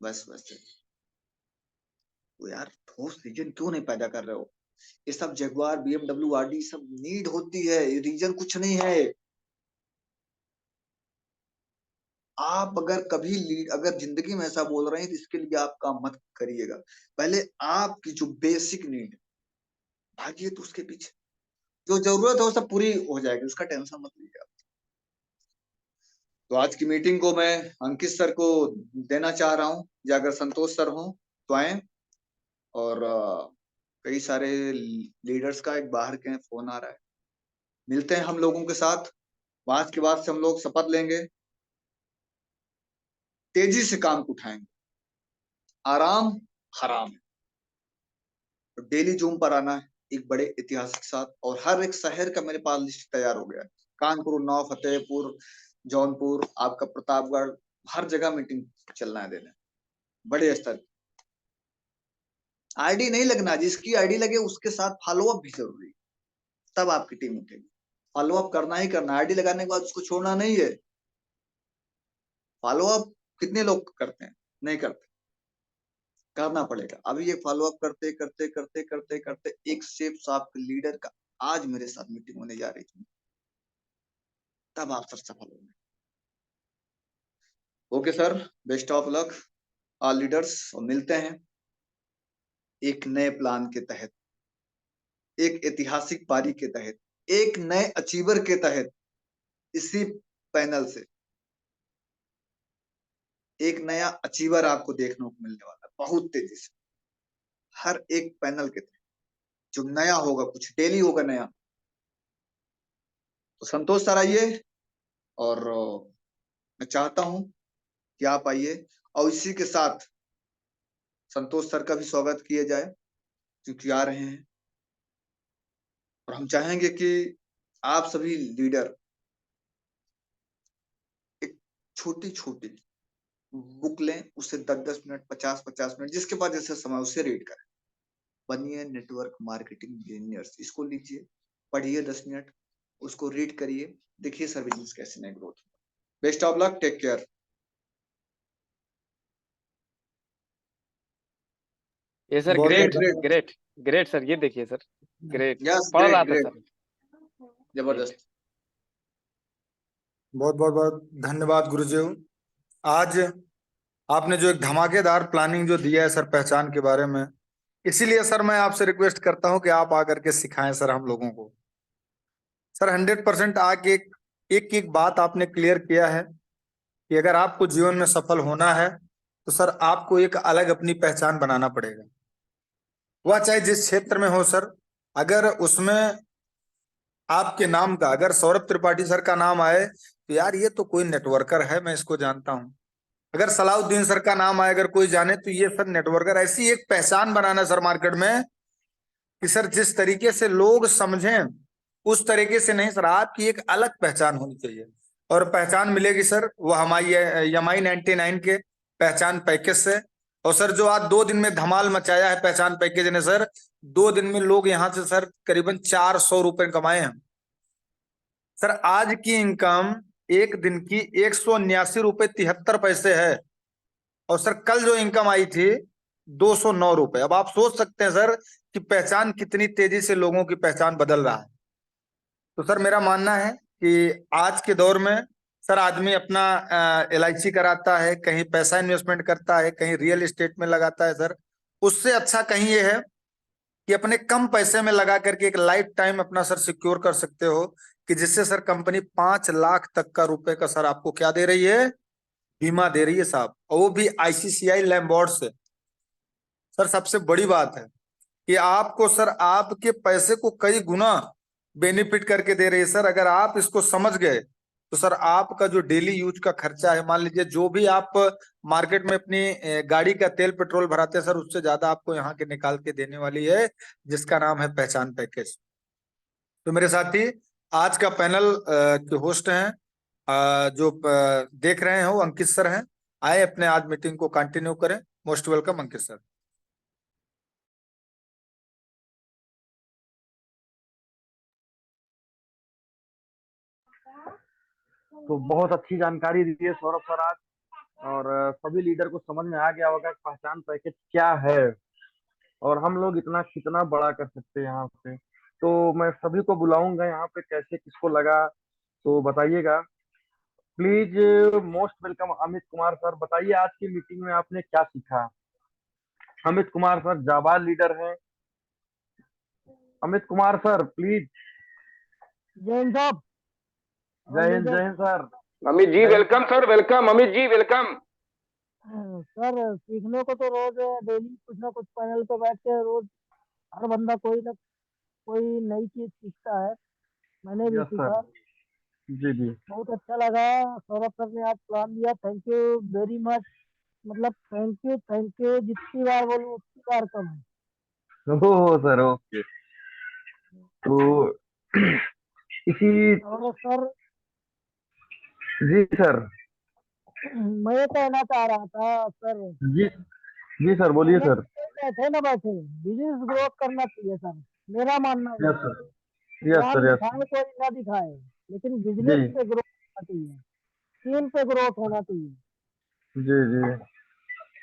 बस बस। तो यार ठोस रीजन क्यों नहीं पैदा कर रहे हो। ये सब जगुआर BMW आरडी सब नीड होती है, ये रीजन कुछ नहीं है। आप अगर कभी लीड अगर जिंदगी में ऐसा बोल रहे हैं तो इसके लिए आप काम मत करिएगा, पहले आपकी जो बेसिक नीड, भागिए तो उसके पीछे, जो जरूरत है वो सब पूरी हो जाएगी, उसका टेंशन मत लीजिए आप। तो आज की मीटिंग को मैं अंकित सर को देना चाह रहा हूँ, या अगर संतोष सर हो तो आए। और कई सारे लीडर्स का एक बाहर के फोन आ रहा है, मिलते हैं हम लोगों के साथ, आज के बाद से हम लोग शपथ लेंगे तेजी से काम को उठाएंगे। आराम हराम है। तो डेली जूम पर आना है एक बड़े इतिहास के साथ, और हर एक शहर का मेरे पास लिस्ट तैयार हो गया है। कानपुर, उन्नाव, फतेहपुर, जौनपुर, आपका प्रतापगढ़, हर जगह मीटिंग चलना है देना, बड़े स्तर। आईडी नहीं लगना, जिसकी आईडी लगे उसके साथ फॉलोअप भी जरूरी है, तब आपकी टीम उठेगी। फॉलोअप करना ही करना, आईडी लगाने के बाद उसको छोड़ना नहीं है। फॉलोअप कितने लोग करते हैं? नहीं करते, करना पड़ेगा। अभी ये फॉलोअप करते करते करते करते करते एक शेप साफ लीडर का आज मेरे साथ मीटिंग होने जा रही थी, तब आप सर सफल होंगे। Okay sir, best of luck all leaders, और मिलते हैं एक नए प्लान के तहत, एक ऐतिहासिक पारी के तहत, एक नए अचीवर के तहत। इसी पैनल से एक नया अचीवर आपको देखने को मिलने वाला है बहुत तेजी से, हर एक पैनल के तहत जो नया होगा, कुछ डेली होगा नया। तो संतोष सर आइए, और मैं चाहता हूं कि आप आइए, और इसी के साथ संतोष सर का भी स्वागत किया जाए, क्योंकि आ रहे हैं। और हम चाहेंगे कि आप सभी लीडर एक छोटी छोटी बुक लें, उससे 10-10 मिनट, 50-50 मिनट, जिसके पास जैसे समय, उससे रीड करें। बनिए नेटवर्क मार्केटिंग इंजीनियर्स, इसको लीजिए, पढ़िए 10 मिनट, उसको रीड करिए, देखिए सर बिजनेस कैसे नए growth. Best of luck, take care. ये सर बहुत great great, great great sir, ये देखिए सर, ग्रेट यस, पढ़ रहा ग्रेट था ग्रेट, सर। जबरदस्त। बहुत बहुत बहुत धन्यवाद गुरुजी। आज आपने जो एक धमाकेदार प्लानिंग जो दिया है सर पहचान के बारे में, इसीलिए सर मैं आपसे रिक्वेस्ट करता हूं कि आप आकर के सिखाएं सर हम लोगों को। सर 100% आके एक एक बात आपने क्लियर किया है कि अगर आपको जीवन में सफल होना है तो सर आपको एक अलग अपनी पहचान बनाना पड़ेगा, वह चाहे जिस क्षेत्र में हो सर। अगर उसमें आपके नाम का, अगर सौरभ त्रिपाठी सर का नाम आए तो यार ये तो कोई नेटवर्कर है, मैं इसको जानता हूँ। अगर सलाउद्दीन सर का नाम आए, अगर कोई जाने तो ये सर नेटवर्कर। ऐसी एक पहचान बनाना सर मार्केट में कि सर जिस तरीके से लोग समझें उस तरीके से नहीं सर, आपकी एक अलग पहचान होनी चाहिए। और पहचान मिलेगी सर वो हमारी यमाई 99 के पहचान पैकेज से। और सर जो आज 2 दिन में धमाल मचाया है पहचान पैकेज ने सर, 2 दिन में लोग यहाँ से सर करीबन 400 रुपए कमाए हैं सर। आज की इनकम एक दिन की 179 रुपए 73 पैसे है, और सर कल जो इनकम आई थी 209 रुपए। अब आप सोच सकते हैं सर कि पहचान कितनी तेजी से लोगों की पहचान बदल रहा है। तो सर मेरा मानना है कि आज के दौर में सर आदमी अपना LIC कराता है, कहीं पैसा इन्वेस्टमेंट करता है, कहीं रियल एस्टेट में लगाता है सर। उससे अच्छा कहीं ये है कि अपने कम पैसे में लगा करके एक लाइफ टाइम अपना सर सिक्योर कर सकते हो, कि जिससे सर कंपनी 5 लाख तक का रुपए का सर आपको क्या दे रही है, बीमा दे रही है साहब, और वो भी ICICI लैम्बोर्ड से। सर सबसे बड़ी बात है कि आपको सर आपके पैसे को कई गुना बेनिफिट करके दे रही है सर। अगर आप इसको समझ गए तो सर आपका जो डेली यूज का खर्चा है, मान लीजिए जो भी आप मार्केट में अपनी गाड़ी का तेल पेट्रोल भराते हैं सर, उससे ज्यादा आपको यहाँ के निकाल के देने वाली है, जिसका नाम है पहचान पैकेज। तो मेरे साथी आज का पैनल के होस्ट हैं, जो देख रहे हो अंकित सर हैं। आए अपने आज मीटिंग को कंटिन्यू करें। मोस्ट वेलकम अंकित सर। तो बहुत अच्छी जानकारी दी है सौरभ सर आज, और सभी लीडर को समझ में आ गया होगा कि पहचान पैकेज क्या है और हम लोग इतना कितना बड़ा कर सकते हैं यहाँ पे। तो मैं सभी को बुलाऊंगा यहाँ पे, कैसे किसको लगा तो बताइएगा please. Most welcome Amit Kumar sir, बताइए आज की मीटिंग में आपने क्या सीखा। अमित कुमार सर जाबाज लीडर हैं। Amit Kumar sir please. जय हिंद साहब। जय Hind sir. Amit ji welcome sir, welcome Amit ji welcome. Sir सीखने को तो रोज डेली कुछ ना कुछ पैनल पे बैठ के रोज हर बंदा कोई ना कोई नई चीज सीखता है। मैंने भी यस सर। सीखा। जी जी। बहुत अच्छा लगा सौरभ सर ने आज प्लान दिया, थैंक यू वेरी मच। मतलब थैंक यू जितनी बार बोलूं उतनी बार कम है। Oh sir, okay. तो इसी और सर जी सर। मैं ये कहना चाह रहा था सर, जी जी सर, बोलिए पैनल सर। पे बैठे ना बैठे, बिजनेस ग्रोथ करना चाहिए सर, मेरा मानना ये यस है। Sir, yes plan sir, yes. दिखाए कोई ना दिखाए, लेकिन जी बिजनेस पे ग्रोथ होना चाहिए, टीम पे ग्रोथ होना चाहिए। जी जी।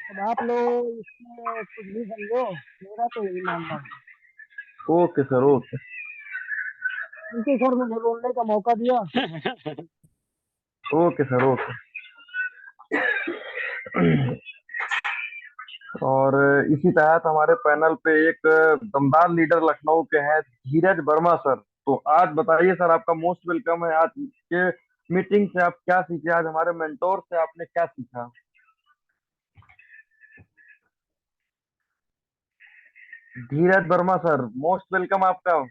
अब आप लोग इसमें कुछ भी समझो, मेरा तो यही मानना है। Okay sir, okay. Thank you sir, मुझे बोलने का मौका दिया। Okay sir, okay. और इसी तहत हमारे पैनल पे एक दमदार लीडर लखनऊ के हैं, धीरज वर्मा सर। तो आज बताइए सर, आपका मोस्ट वेलकम है। आज के मीटिंग से आप क्या सीखे, आज हमारे मेंटोर से आपने क्या सीखा? धीरज वर्मा सर, मोस्ट वेलकम आपका।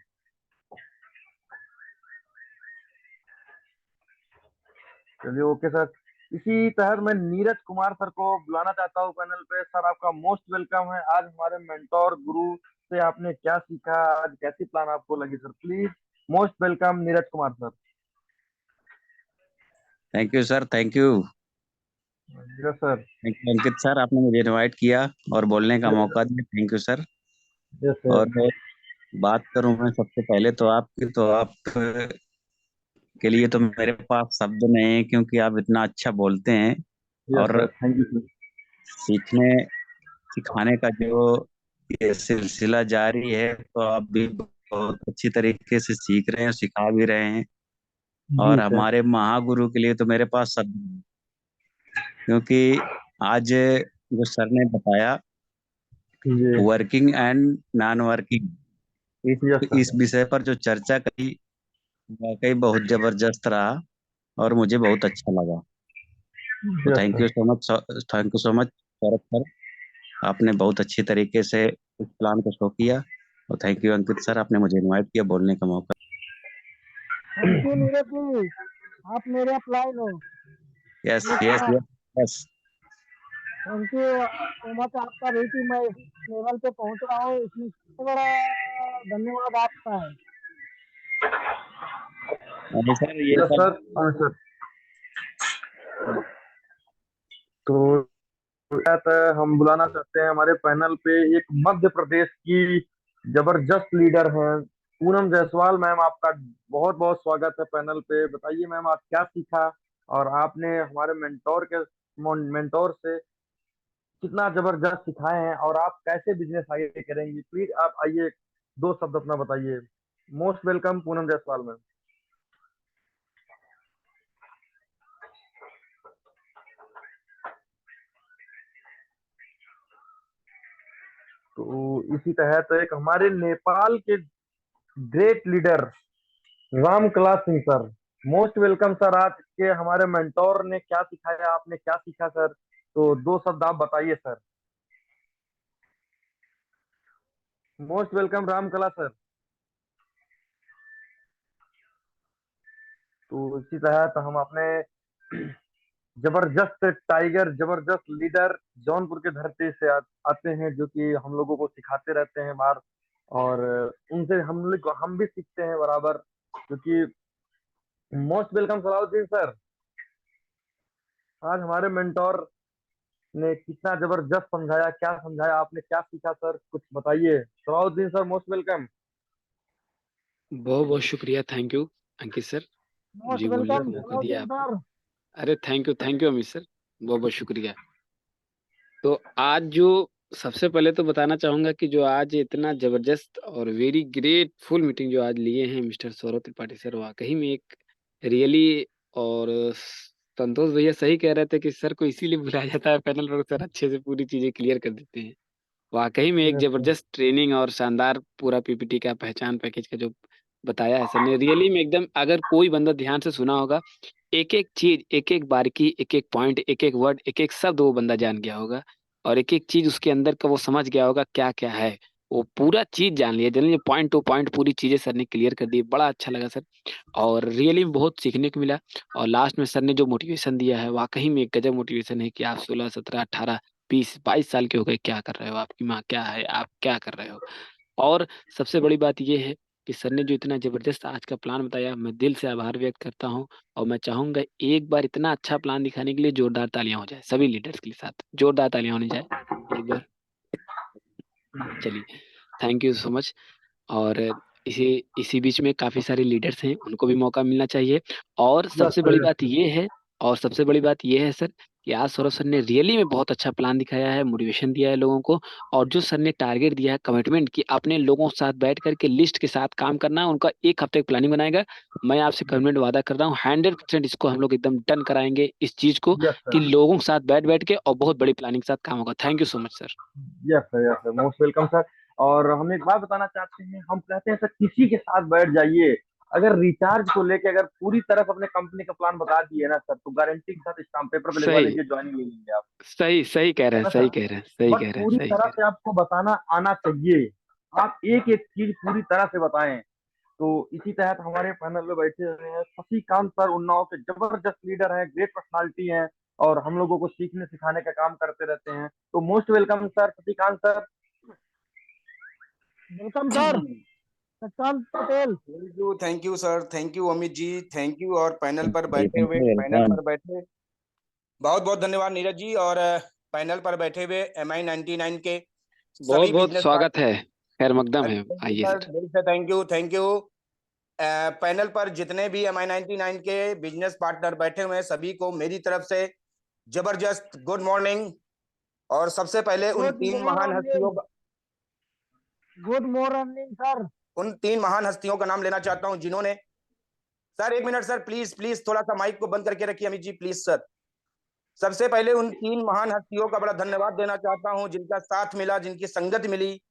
चलिए, ओके सर। इसी तहत मैं नीरज कुमार सर को बुलाना चाहता हूँ पैनल पे। सर, आपका मोस्ट वेलकम है। आज हमारे मेंटोर गुरु से आपने क्या सीखा, आज कैसी प्लान आपको लगी sir? Please most welcome Neeraj Kumar sir. Thank you sir, thank you. Yes sir. Thank you Ankit sir, आपने मुझे इनवाइट किया और बोलने का यस मौका दिया। Thank you sir. यस और सर। बात करूं मैं सबसे पहले तो आपकी, तो आप के लिए तो मेरे पास शब्द नहीं है, क्योंकि आप इतना अच्छा बोलते हैं। यस और सर, थैंक यू सर। सीखने सिखाने का जो ये सिलसिला जारी है, तो आप भी बहुत अच्छी तरीके से सीख रहे हैं और सिखा भी रहे हैं। जी और सर। हमारे महागुरु के लिए तो मेरे पास शब्द नहीं, क्योंकि आज जो सर ने बताया, जी। Working and non working, yes इस सर। विषय पर जो चर्चा करी, वाकई बहुत जबरदस्त रहा और मुझे बहुत अच्छा लगा। तो yes thank sir. You so much, thank you so much Saurabh sir. आपने बहुत अच्छी तरीके से इस प्लान को शो किया। और थैंक यू अंकित सर, आपने मुझे इनवाइट किया, बोलने का मौका। थैंक यू नीरज जी, आप मेरे अप्लाइन हो। Yes Amit yes sir, yes yes. Thank you so much आपका भी कि मैं इस लेवल पे पहुंच रहा हूँ, इसमें सबसे बड़ा धन्यवाद आपका है। अभी सर ये यस सब सर। हाँ सर। तो शायद हम बुलाना चाहते हैं हमारे पैनल पे एक मध्य प्रदेश की जबरदस्त लीडर हैं, पूनम जायसवाल मैम। आपका बहुत बहुत स्वागत है पैनल पे। बताइए मैम, आप क्या सीखा और आपने हमारे मेंटोर से कितना जबरदस्त सिखाए हैं, और आप कैसे बिजनेस आगे करेंगी? प्लीज आप आइए, दो शब्द अपना बताइए। Most welcome Poonam Jaiswal ma'am. तो इसी तहत एक हमारे नेपाल के great leader Ramkala Singh sir, most welcome sir. आज के हमारे मेंटोर ने क्या सिखाया, आपने क्या सीखा सर? तो दो शब्द आप बताइए sir. Most welcome Ramkala sir. तो इसी तहत हम अपने जबरदस्त टाइगर, जबरदस्त लीडर जौनपुर के धरती से आते हैं, जो कि हम लोगों को सिखाते रहते हैं बार, और उनसे हम भी सीखते हैं बराबर, क्योंकि मोस्ट वेलकम सलाउद्दीन सर। आज हमारे मेंटोर ने कितना जबरदस्त समझाया, क्या समझाया, आपने क्या सीखा सर? कुछ बताइए सलाउद्दीन सर, मोस्ट वेलकम। बहुत बहुत शुक्रिया, thank you Ankit sir, most मुझे बोलने वेलकम का मौका दिया सलाउद्दीन आपने। सर। अरे थैंक यू अमित सर, बहुत बहुत शुक्रिया। तो आज जो सबसे पहले तो बताना चाहूंगा कि जो आज इतना जबरदस्त और वेरी ग्रेट फुल मीटिंग जो आज लिए हैं मिस्टर सौरभ त्रिपाठी सर, वाकई में एक रियली, और संतोष भैया सही कह रहे थे कि सर को इसीलिए बुलाया जाता है पैनल पर, सर अच्छे से पूरी चीजें क्लियर कर देते हैं। वाकई में एक यस सर। जबरदस्त ट्रेनिंग और शानदार पूरा पीपीटी का पहचान पैकेज का जो बताया है सर ने, रियली में एकदम, अगर कोई बंदा ध्यान से सुना होगा, एक एक चीज, एक एक बारीकी, एक एक पॉइंट, एक एक वर्ड, एक एक शब्द वो बंदा जान गया होगा, और एक एक चीज उसके अंदर का वो समझ गया होगा क्या क्या है। वो पूरा चीज जान लिया, जान लिया, पॉइंट टू पॉइंट पूरी चीजें सर ने क्लियर कर दी। बड़ा अच्छा लगा सर, और रियली बहुत सीखने को मिला। और लास्ट में सर ने जो मोटिवेशन दिया है, वाकई में एक गजब मोटिवेशन है कि आप 16, 17, 18, 20, 22 साल के हो गए, क्या कर रहे हो, आपकी माँ क्या है, आप क्या कर रहे हो। और सबसे बड़ी बात यह है कि सर ने जो इतना जबरदस्त आज का प्लान बताया, मैं दिल से आभार व्यक्त करता हूँ। और मैं चाहूंगा एक बार इतना अच्छा प्लान दिखाने के लिए जोरदार तालियां हो जाए सभी लीडर्स के साथ, जोरदार तालियां होनी जाए एक बार। चलिए, थैंक यू सो मच। और इसी इसी बीच में काफी सारे लीडर्स हैं, उनको भी मौका मिलना चाहिए। और यस सबसे सर, बड़ी यस बात ये है, और सबसे बड़ी बात ये है सर, कि आज सौरभ सर ने रियली में बहुत अच्छा प्लान दिखाया है, मोटिवेशन दिया है लोगों को। और जो सर ने टारगेट दिया है, कमिटमेंट, कि अपने लोगों के साथ बैठ करके लिस्ट के साथ काम करना है, उनका 1 हफ्ते की प्लानिंग बनाएगा। मैं आपसे कमिटमेंट वादा कर रहा हूँ, 100% इसको हम लोग एकदम डन कराएंगे इस चीज को, यस कि सर, लोगों के साथ बैठ बैठ के और बहुत बड़ी प्लानिंग के साथ काम होगा। Thank you so much sir. Yes sir, most welcome sir. और हम एक बात बताना चाहते हैं, हम कहते हैं सर किसी के साथ बैठ जाइए, अगर रिचार्ज को लेके अगर पूरी तरफ अपने कंपनी का प्लान बता दिए ना सर, तो गारंटी के साथ स्टाम्प पेपर पे लिखवा सही लीजिए, ज्वाइनिंग ले लेंगे आप, सही सही कह रहे है हैं, ना सही सर। कह रहे हैं, सही बट कह रहे हैं, पूरी सही तरह कह से आपको बताना आना चाहिए, आप एक एक चीज पूरी तरह से बताएं। तो इसी तहत हमारे पैनल में बैठे हुए हैं शशिकांत सर, उन्नाव के जबरदस्त लीडर हैं, ग्रेट पर्सनालिटी हैं, और हम लोगों को सीखने सिखाने का काम करते रहते हैं। तो most welcome sir Shashikant sir. Welcome sir Shashank Patel. Thank you sir, thank you Amit ji, thank you. और पैनल पर बैठे वेलकम हुए, सर, पैनल वेलकम। पर बैठे, बहुत बहुत धन्यवाद नीरज जी। और पैनल पर बैठे हुए MI99 के बहुत सभी बहुत बिजनेस स्वागत है, पार्टनर, खैर मकदम है, थैंक यू आइए सर, सर। दिल से thank you, thank you. Panel पर जितने भी MI99 के बिजनेस पार्टनर बैठे हुए हैं, सभी को मेरी तरफ से जबरदस्त गुड मॉर्निंग। और सबसे पहले good morning, good morning sir. उन 3 महान हस्तियों का नाम लेना चाहता हूं जिन्होंने, sir 1 minute sir, please please थोड़ा सा माइक को बंद करके रखिए अमित जी, प्लीज सर। सबसे पहले उन 3 महान हस्तियों का बड़ा धन्यवाद देना चाहता हूं, जिनका साथ मिला, जिनकी संगत मिली,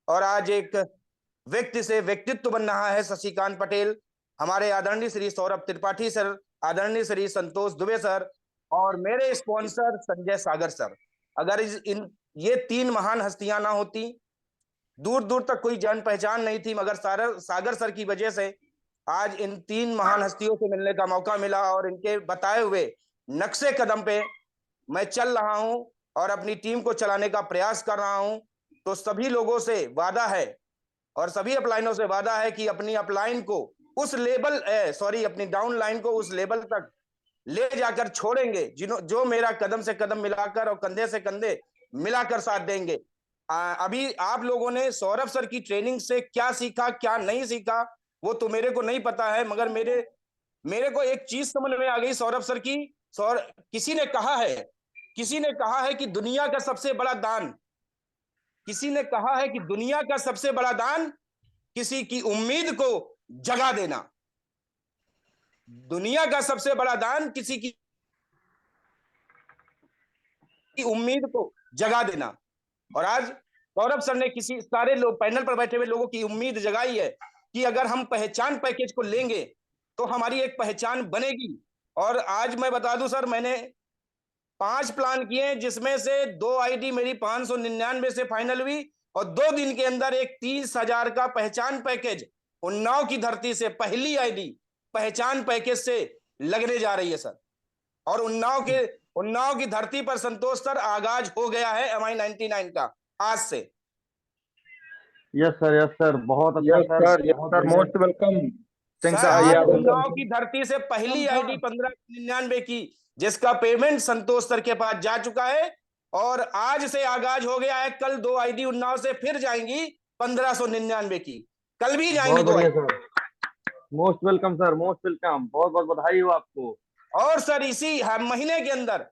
और आज एक व्यक्ति से व्यक्तित्व बन रहा है शशिकांत पटेल। हमारे आदरणीय श्री सौरभ त्रिपाठी सर, आदरणीय श्री संतोष दुबे सर, और मेरे स्पॉन्सर संजय सागर सर। अगर ये 3 महान हस्तियां ना होती, दूर दूर तक कोई जान पहचान नहीं थी, मगर सागर सर की वजह से आज इन 3 महान हस्तियों से मिलने का मौका मिला, और इनके बताए हुए नक्शे कदम पे मैं चल रहा हूं और अपनी टीम को चलाने का प्रयास कर रहा हूं। तो सभी लोगों से वादा है, और सभी अपलाइनों से वादा है कि अपनी अपलाइन को उस लेवल अपनी डाउन लाइन को उस लेवल तक ले जाकर छोड़ेंगे, जो मेरा कदम से कदम मिलाकर और कंधे से कंधे मिलाकर साथ देंगे। अभी आप लोगों ने सौरभ सर की ट्रेनिंग से क्या सीखा, क्या नहीं सीखा, वो तो मेरे को नहीं पता है, मगर मेरे को एक चीज समझ में आ गई सौरभ सर की। किसी ने कहा है कि दुनिया का सबसे बड़ा दान, किसी ने कहा है कि दुनिया का सबसे बड़ा दान किसी की उम्मीद को जगा देना। दुनिया का सबसे बड़ा दान किसी की उम्मीद को जगा देना। और आज सौरभ सर ने किसी सारे लोग, पैनल पर बैठे हुए लोगों की उम्मीद जगाई है कि अगर हम पहचान पैकेज को लेंगे तो हमारी एक पहचान बनेगी। और आज मैं बता दूं सर, मैंने 5 प्लान किए, जिसमें से 2 आईडी मेरी 599 से फाइनल हुई, और 2 दिन के अंदर एक 30,000 का पहचान पैकेज उन्नाव की धरती से पहली आईडी पहचान पैकेज से लगने जा रही है सर। और उन्नाव की धरती पर संतोष सर आगाज हो गया है MI99 का आज से। यस सर, बहुत अच्छा यस सर, सर, यस बहुत सर, बढ़िया। Most welcome. सिंह सर साहब, आइए आज आप। उन्नाव की धरती से पहली आईडी 1599 की, जिसका पेमेंट संतोष सर के पास जा चुका है, और आज से आगाज हो गया है। कल 2 आईडी उन्नाव से फिर जाएंगी 1599 की, कल भी जाएंगी बहुत 2 बढ़िया ID. Sir, most welcome sir, most welcome, बहुत बहुत बधाई हो आपको। और सर इसी महीने के अंदर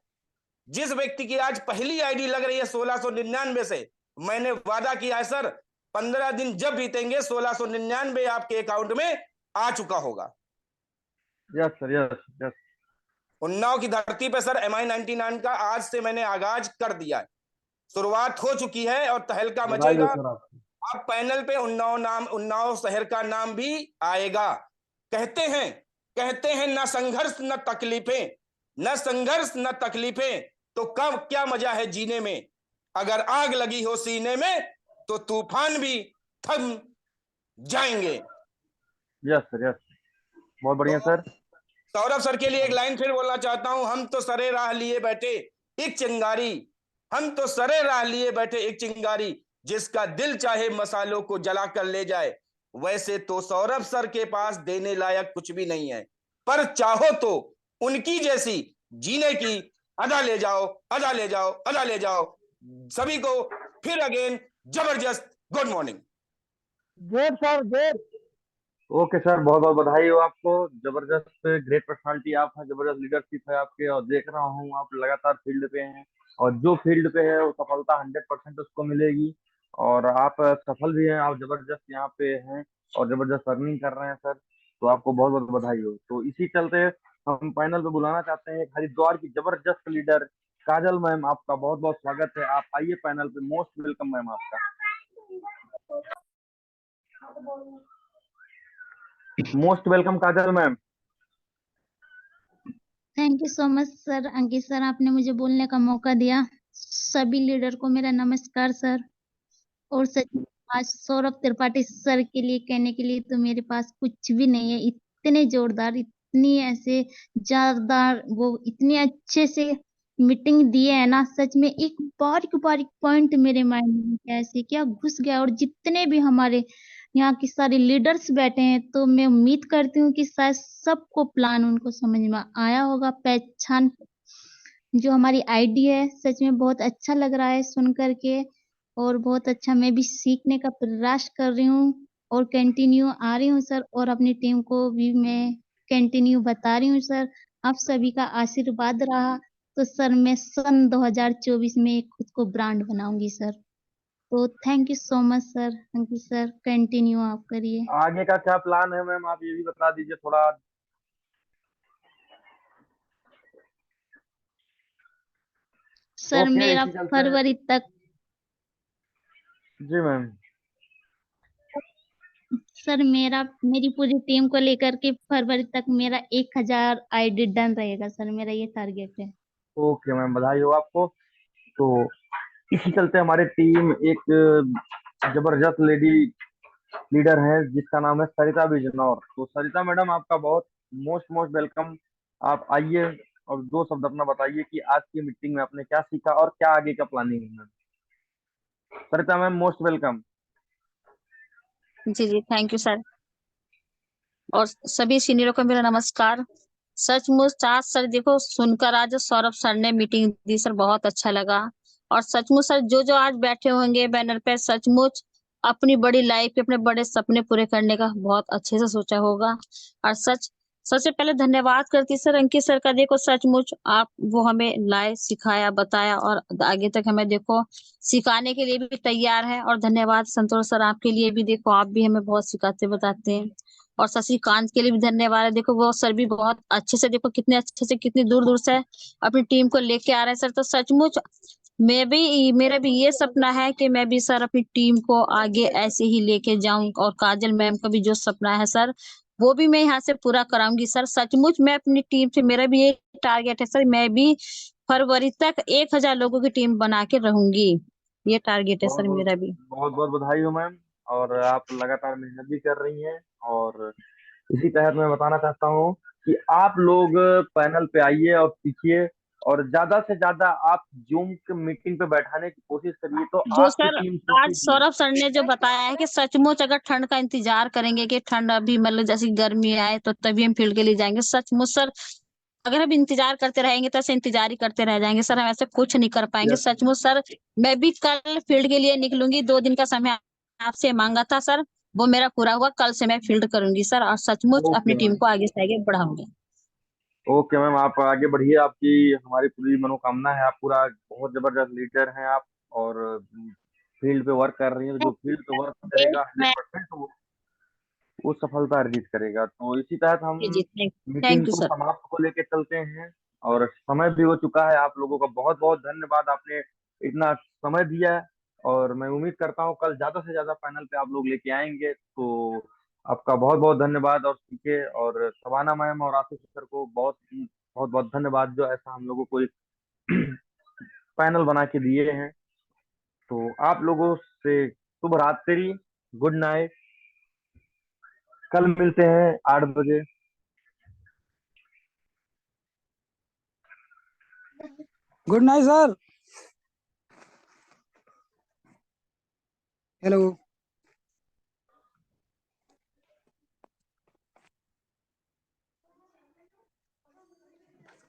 जिस व्यक्ति की आज पहली आईडी लग रही है 1699 से, मैंने वादा किया है सर, 15 दिन जब बीतेंगे 1699 आपके अकाउंट में आ चुका होगा। Yes sir, yes yes. Unnao की धरती पे सर MI99 का आज से मैंने आगाज कर दिया है, शुरुआत हो चुकी है, और तहलका बधाई हो मचेगा। सर आपको। अब पैनल पे उन्नाव शहर का नाम भी आएगा। कहते हैं न संघर्ष न तकलीफें, न संघर्ष न तकलीफें, तो कब क्या मजा है जीने में, अगर आग लगी हो सीने में तो तूफान भी थम जाएंगे। यस सर, यस, बहुत बढ़िया सर। सौरभ सर के लिए एक लाइन फिर बोलना चाहता हूं, हम तो सरे राह लिए बैठे एक चिंगारी, हम तो सरे राह लिए बैठे एक चिंगारी, जिसका दिल चाहे मसालों को जला कर ले जाए। वैसे तो सौरभ सर के पास देने लायक कुछ भी नहीं है, पर चाहो तो उनकी जैसी जीने की अदा ले जाओ, अदा ले जाओ, अदा ले जाओ। सभी को फिर अगेन जबरदस्त good morning. Good sir, good. Okay sir, बहुत बहुत बधाई हो आपको। जबरदस्त ग्रेट पर्सनालिटी आप हैं, जबरदस्त लीडरशिप है आपके, और देख रहा हूँ आप लगातार फील्ड पे हैं, और जो फील्ड पे है वो सफलता 100% उसको मिलेगी, और आप सफल भी हैं, आप जबरदस्त यहाँ पे हैं और जबरदस्त अर्निंग कर रहे हैं सर, तो आपको बहुत बहुत बधाई हो। तो इसी चलते हम पैनल पे बुलाना चाहते हैं एक हरिद्वार की जबरदस्त लीडर काजल मैम, आपका बहुत बहुत स्वागत है। आप आइए पैनल पे, मोस्ट वेलकम मैम आपका, most welcome Kajal ma'am. Thank you so much sir, Ankit sir, आपने मुझे बोलने का मौका दिया। सभी लीडर को मेरा नमस्कार सर। और सच में आज सौरभ त्रिपाठी सर के लिए कहने के लिए तो मेरे पास कुछ भी नहीं है। इतने जोरदार, इतनी ऐसे जोरदार, वो इतने अच्छे से मीटिंग दिए है ना, सच में एक बारीक बारीक पॉइंट मेरे माइंड में कैसे क्या घुस गया। और जितने भी हमारे यहाँ के सारे लीडर्स बैठे हैं, तो मैं उम्मीद करती हूँ कि शायद सबको प्लान उनको समझ में आया होगा, पहचान जो हमारी आईडी है। सच में बहुत अच्छा लग रहा है सुन करके, और बहुत अच्छा मैं भी सीखने का प्रयास कर रही हूँ और कंटिन्यू आ रही हूँ सर, और अपनी टीम को भी मैं कंटिन्यू बता रही हूँ सर। आप सभी का आशीर्वाद रहा तो सर मैं सन 2024 में खुद को ब्रांड बनाऊंगी सर। तो thank you so much sir, thank you sir, continue आप करिए। आगे का क्या प्लान है मैम, आप ये भी बता दीजिए थोड़ा। सर ओके, मेरा इसी चलते फरवरी तक, जी मैम, सर मेरी पूरी टीम को लेकर के फरवरी तक मेरा 1000 आईडी डन रहेगा सर, मेरा ये टारगेट है। ओके मैम, बधाई हो आपको। तो इसी चलते हमारी टीम एक जबरदस्त लेडी लीडर है जिसका नाम है सरिता बिजनौर। तो सरिता मैडम, आपका बहुत मोस्ट मोस्ट वेलकम। आप आइए और दो शब्द अपना बताइए कि आज की मीटिंग में आपने क्या सीखा और क्या आगे का प्लानिंग है ma'am. Sarita ma'am, most welcome. जी जी, थैंक यू सर, और सभी सीनियरों को मेरा नमस्कार। सचमुच आज सर देखो, सुनकर आज सौरभ सर ने मीटिंग दी सर, बहुत अच्छा लगा। और सचमुच सर जो जो आज बैठे होंगे बैनर पे, सचमुच अपनी बड़ी लाइफ के अपने बड़े सपने पूरे करने का बहुत अच्छे से सोचा होगा। और सबसे पहले धन्यवाद करती सर अंकित सर का। देखो सचमुच आप वो हमें लाए, सिखाया, बताया, और आगे तक हमें देखो सिखाने के लिए भी तैयार है। और धन्यवाद संतोष सर आपके लिए भी, देखो आप भी हमें बहुत सिखाते बताते हैं। और शशिकांत के लिए भी धन्यवाद है, देखो वो सर भी बहुत अच्छे से, देखो कितने अच्छे से, कितनी दूर दूर से अपनी टीम को लेके आ रहे हैं सर। तो सचमुच मेरा भी ये सपना है कि मैं भी सर अपनी टीम को आगे ऐसे ही लेके जाऊं, और काजल मैम का भी जो सपना है सर, वो भी मैं यहाँ से पूरा कराऊंगी सर। सचमुच मैं अपनी टीम से, मेरा भी ये टारगेट है सर, मैं भी फरवरी तक 1000 लोगों की टीम बना के रहूंगी। ये टारगेट है बहुत सर बहुत मेरा भी। बहुत बहुत बधाई हो मैम, और आप लगातार मेहनत भी कर रही हैं। और इसी तहत मैं बताना चाहता हूँ कि आप लोग पैनल पे आइए और सीखिए, और ज्यादा से ज्यादा आप जूम के मीटिंग पे बैठाने की कोशिश करिए, तो जो आपकी सर टीम आज सीखेगी। सौरभ सर ने जो बताया है कि सचमुच अगर ठंड का इंतजार करेंगे कि ठंड अभी मतलब जैसी गर्मी आए तो तभी हम फील्ड के लिए जाएंगे, सचमुच सर अगर हम इंतजार करते रहेंगे तो ऐसे इंतजार ही करते रह जाएंगे सर, हम ऐसे कुछ नहीं कर पाएंगे। यस, सचमुच सर मैं भी कल फील्ड के लिए निकलूंगी, 2 दिन का समय आपसे मांगा था सर, वो मेरा पूरा हुआ, कल से मैं फील्ड करूंगी सर, और सचमुच ओके अपनी टीम मैम, को आगे से आगे बढ़ाऊंगी। ओके मैम, आप आगे बढ़िए, आपकी हमारी पूरी मनोकामना है। आप पूरा बहुत जबरदस्त लीडर हैं आप, और फील्ड पे वर्क कर रही हैं, तो जो फील्ड पे वर्क करेगा 100% वो सफलता अर्जित करेगा। तो इसी तहत हम जी जी, मीटिंग थैंक यू को सर। समाप्त को लेके चलते हैं, और समय भी हो चुका है। आप लोगों का बहुत बहुत धन्यवाद, आपने इतना समय दिया है, और मैं उम्मीद करता हूँ कल ज्यादा से ज्यादा पैनल पे आप लोग लेके आएंगे। तो आपका बहुत बहुत धन्यवाद, और सीखे, और शबाना मैम और आशीष सर को बहुत बहुत बहुत धन्यवाद, जो ऐसा हम लोगों को एक पैनल बना के दिए हैं। तो आप लोगों से शुभ रात्रि, गुड नाइट। कल मिलते हैं 8 बजे। Good night sir. हेलो।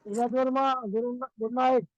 धीरज वर्मा, गुड नाइट।